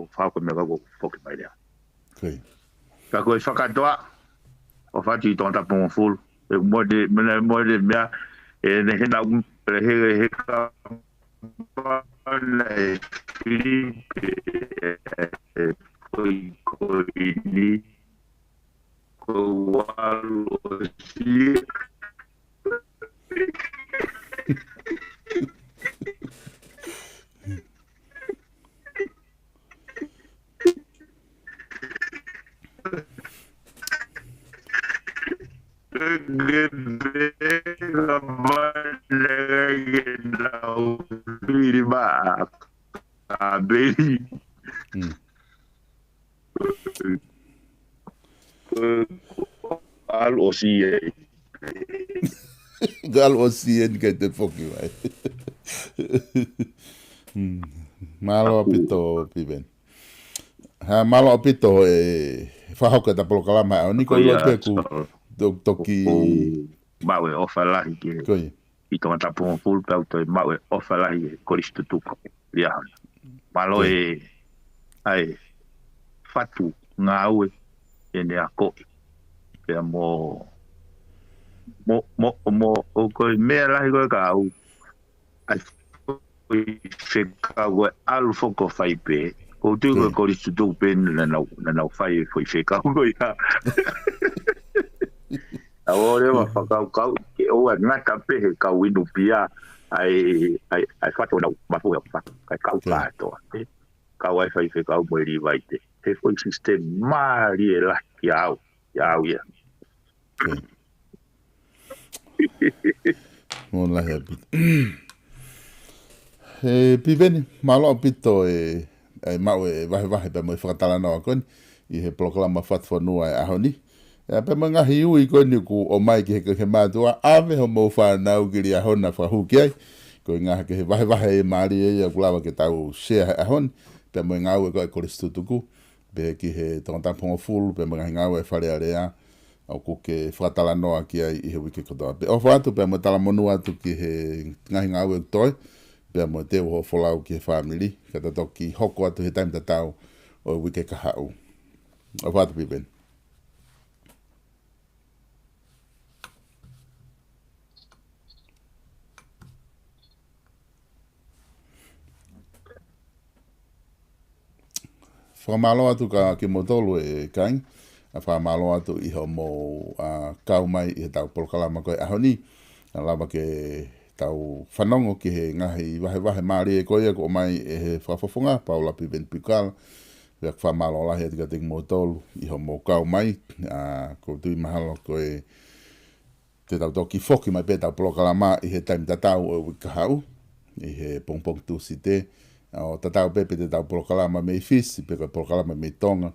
o fa ko me ko foki mai le Okay. ka ko whakatoa o whatu I tonta pongo full e mo de mea e ne hena he ka le Filipe ko ni ko walo si Al osie Gal osien kay te foki vai. Malo apito piven. Ha malo apito whahoka ta polo kalama o niko lo peku toki mawe ofa lahi ke koi I tonga tapu full pe auto mawe ofa lahi e koristu tuka ia malo ai fatu ngā aue e ne a ko'i pea mo o koe mea lahi koe ka au ai koe wheka koe alu foko whai pe ko tui koe koristu tuku pe na nau whai e koe wheka koe ia a ore wa whakau ke o a ngata pehe ka winu pia ai whato na mafu e whaka kai kau kātoa ka wai whai whekau mo iri vai te he foi system maari e la ki au ia mon la happy piveni malo apito mau vahe pe mo whakatala no kon I he proklama FATUFONUA e ahoni e pe mga hiui ko ni ku o mai ki he matua ave ho mo fa na u ki ahona fa hu ki ko nga ke vahe mari e kulawa ke tau share ahon pe mga u ko koristutuku be ki he tonta pongo full pe mga nga u fa rea au ku ke whakatala no ki ai I he wiki kotoa pe o whatu pe mo tala monua tu ki he nga u toi pe mo te ho folau ki he family kata toki hoko atu he time tatau o wiki kahau o whatu pipen whamalo atu ka ki motolu e kain, a whamalo atu I ho mo kau mai I he tau polokalama koe ahoni, a lava ke tau whanongo ki he ngahi wahe maari e koe ko mai e he whafafonga, PAULA PIVENI PIUKALA, Wek whamalo lahi atika tiki motolu I ho mo kau mai, ko tui mahalo koe te tau toki foki mai pe tau polokalama I he taimi tatau o wikahau, I he pongpong tu si te, o tatau pepe te tau polokalama mei fisi, pe koe polokalama mei tonga,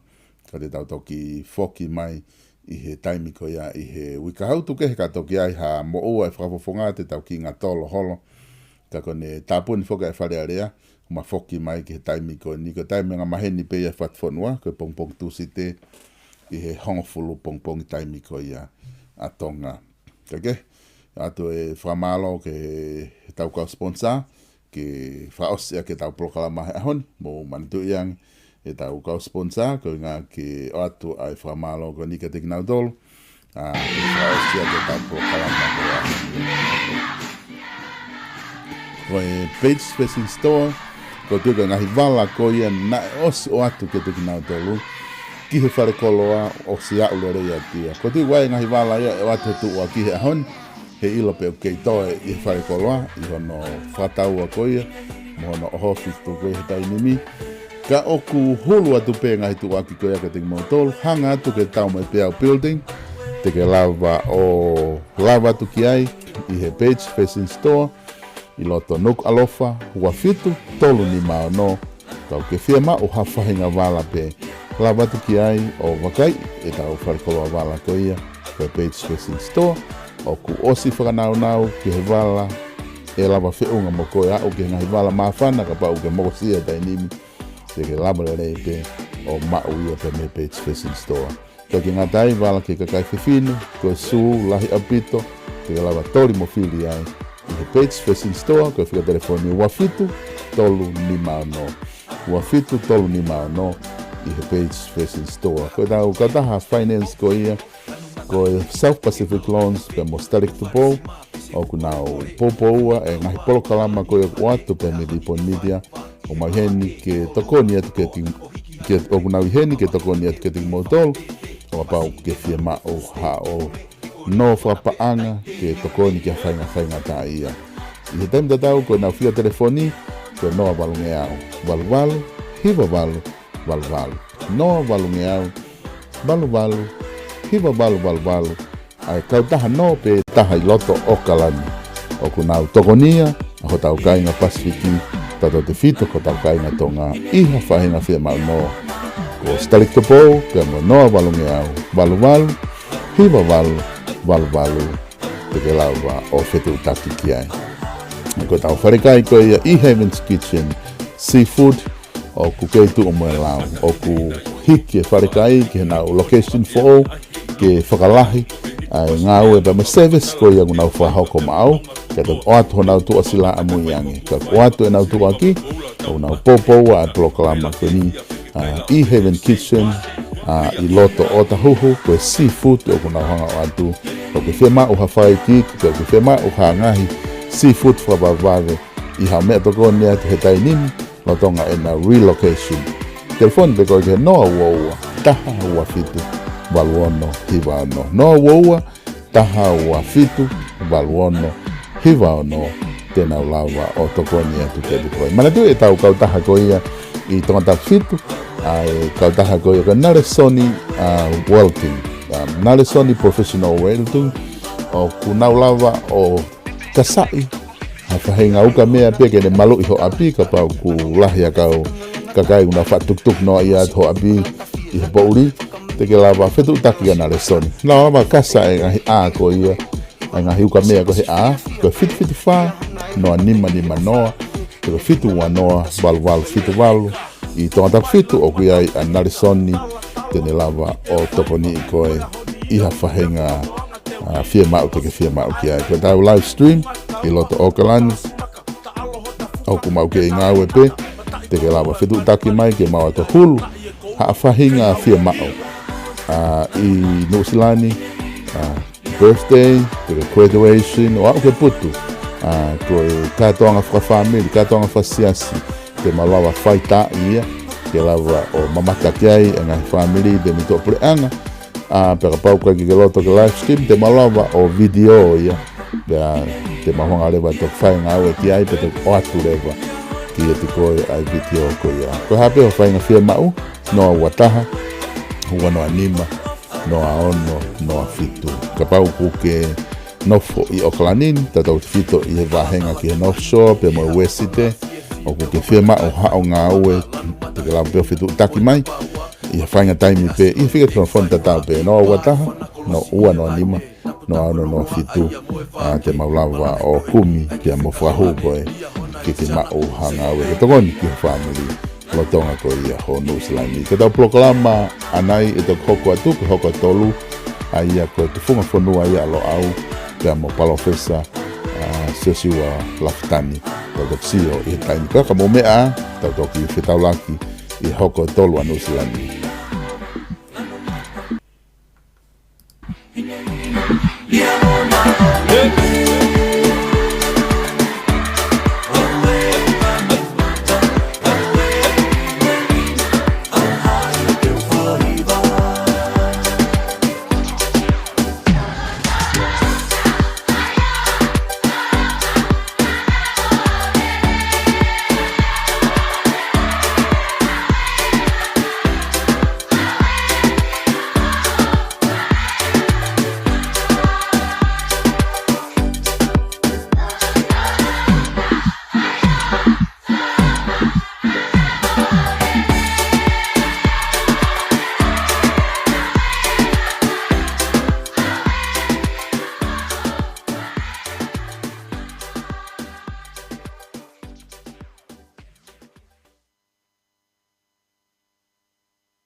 ka te tau toki foki mai I he taimi ko ia I he wikahau tuke, ka toki ai ha mo ua e whakafofonga te tau ki ngā tolo holo, ka kone tāpuni foka e whare area, ma foki mai ki he taimi ko ni ko taimi ngā maheni pe ia FATUFONUA, koe pongpong tu si te, I he hongofulu pongpong taimi ko ia a tonga. Kake, ato e whamalo ke tau kau sponsor, ke whaosia ke tau polokalama he ahon, mo manitu iang e tau kau sponsor, ko ngā ke atu ai whamalo ko nika te kinau tolu, ke whaosia ke tau polokalama he ahon. Ko e Paige Facing Store, ko tuka ngahi wala ko ia na os o atu ke te kinau tolu, ki he whare koloa o si aule rei atia. Ko tuka wai ngahi wala ia e watu tu o ki he ahon, he ilo pe kei toe I whare koloa, I hono whataua koia, mo hono ohofis tu koe he tai nimi. Ka oku hulu atu pe ngahi tu aki koia ka te motol, hanga atu ke tau mai peau building, te ke lava atu ki ai, I he Paige Facing Store, I loto nuk alofa, hua fitu, tolu ni mao no, kau ke whiama o hawhahinga wala pe, lava atu ki ai o wakai, e tau whare koloa wala koia, ko Paige Facing Store, o ku osi whakanau ki he wala e lava whiunga mo koe au ki ngahi wala mawhana ka pau ke mokosia tai nimi te ke lava rei pe o mau ia pe me Paige Facing Store. Ko ki ngā tai wala ki kakai whiwhinu, ko su lahi apito, te ke lava tori mo whiri ai I he Paige Facing Store, ko whika telefoni wafitu, tolu ni mao no. ua fitu tolu ni no I he Paige Fashion Store. Ko tau kataha finance ko ia, ko South Pacific Loans pe mo starik tupo, o kunau popoua e ngahi polo kalama ko ia watu pe me dipon media, o maheni ke tokoni atu ke o kunau heni ke tokoni atu ke ting motol, o apau ke fie ma o ha o no whapaanga ke tokoni ke whainga ta ia. I he taim tatau ko nau fia telefoni, ko noa walunge au, walu, hiva walu, valu. No valungeau, valu. Hiva valu. Ai kau taha no pe taha I loto o kalani. O kunau tokonia, ho tau kainga Pasifiki, tato te fito ko tau kainga tonga iha whahinga whia mau no. Ko stalik te pou, pe mo noa valungeau, valu. Hiva valu. Te ke lawa o whetu utaki ki ai. Ko tau wharekai ko ia Heaven's Kitchen Seafood, o ku keitu o moe lau, o ku hiki e wharekai ke nau location fo ke whakalahi ai ngau e pa me service ko ia ngunau whahoko maau ke tau oatu ho nau tua sila amu iange ka oatu e nau tua ki o nau popo a plokalama kweni Heaven Kitchen I loto o tahuhu ko seafood o kunau hanga o atu o ke whia o hawhai ki ke whia o hangahi seafood whabavave I ha mea toko nea te he tainini Lotonga e na relocation. Telefone te koe ke noa woua, taha ua fitu, waluono, hiva ono. Noa woua, taha ua fitu, waluono, hiva ono, tena ulawa o tokoni atu te koe. Mana tu e tau kau taha koe ia I tonga fitu, ai kau taha koe ia ka Nalesoni Welding, Nalesoni Professional Welding, o kunaulawa o kasai, whahinga uka mea pia kene malu I ho api ka pau ku lahi a kau kakai una whatuktuk no ia ho api I ho pauri te ke lawa whetu utaki ana Nalesoni. Lawa wa kasa e ngahi a ko ia e ngahi uka mea ko he a ko fitu wha noa nima noa te ko fitu wa noa walu fitu walu I tonga fitu o kuia a Nalesoni tene lawa o toponi I koe iha whahinga fia mau te ke fia mau ki ai. Ko tau live stream I loto o kalani o ku mau ke ngau e pe te ke lawa whetu taki mai ke mau ato hulu haa whahinga fia mau I Nusilani birthday te ke graduation o au ke putu ko e katoanga whakawhamiri katoanga whasiasi te malawa whaita ia ke lawa o mamata ki ai e ngai whamiri de mito preanga pera pau ka ki loto ke live stream te malawa o video ia te mahonga lewa te whainga au e ki ai pe te oatu lewa ki e te koe ai video ko ia ko hape o whainga whia mau noa wataha hua noa nima noa ono noa fitu ka pau ku ke nofo I Oklanin tatau te fito I he wahenga ki he North Shore pe mo Wesite o ku ke whia mau hao ngā ue te ke lau peo fitu taki mai I he whainga taimi pe I whika telefoni tatau pe noa wataha no ua noa nima no ano no fitu te maulawa o kumi ki a mo whahu koe ki te mau hanga ue ke tokoni ki he family lotonga ko ia ho Nusilani ke tau proklama anai e tok hoko atu ke hoko tolu a ia ko te funga whanua ia lo au ke a mo palofesa sesiwa laftani tau tok sio I he taimi kaka mo mea tau toki whetaulaki I hoko tolu a Nusilani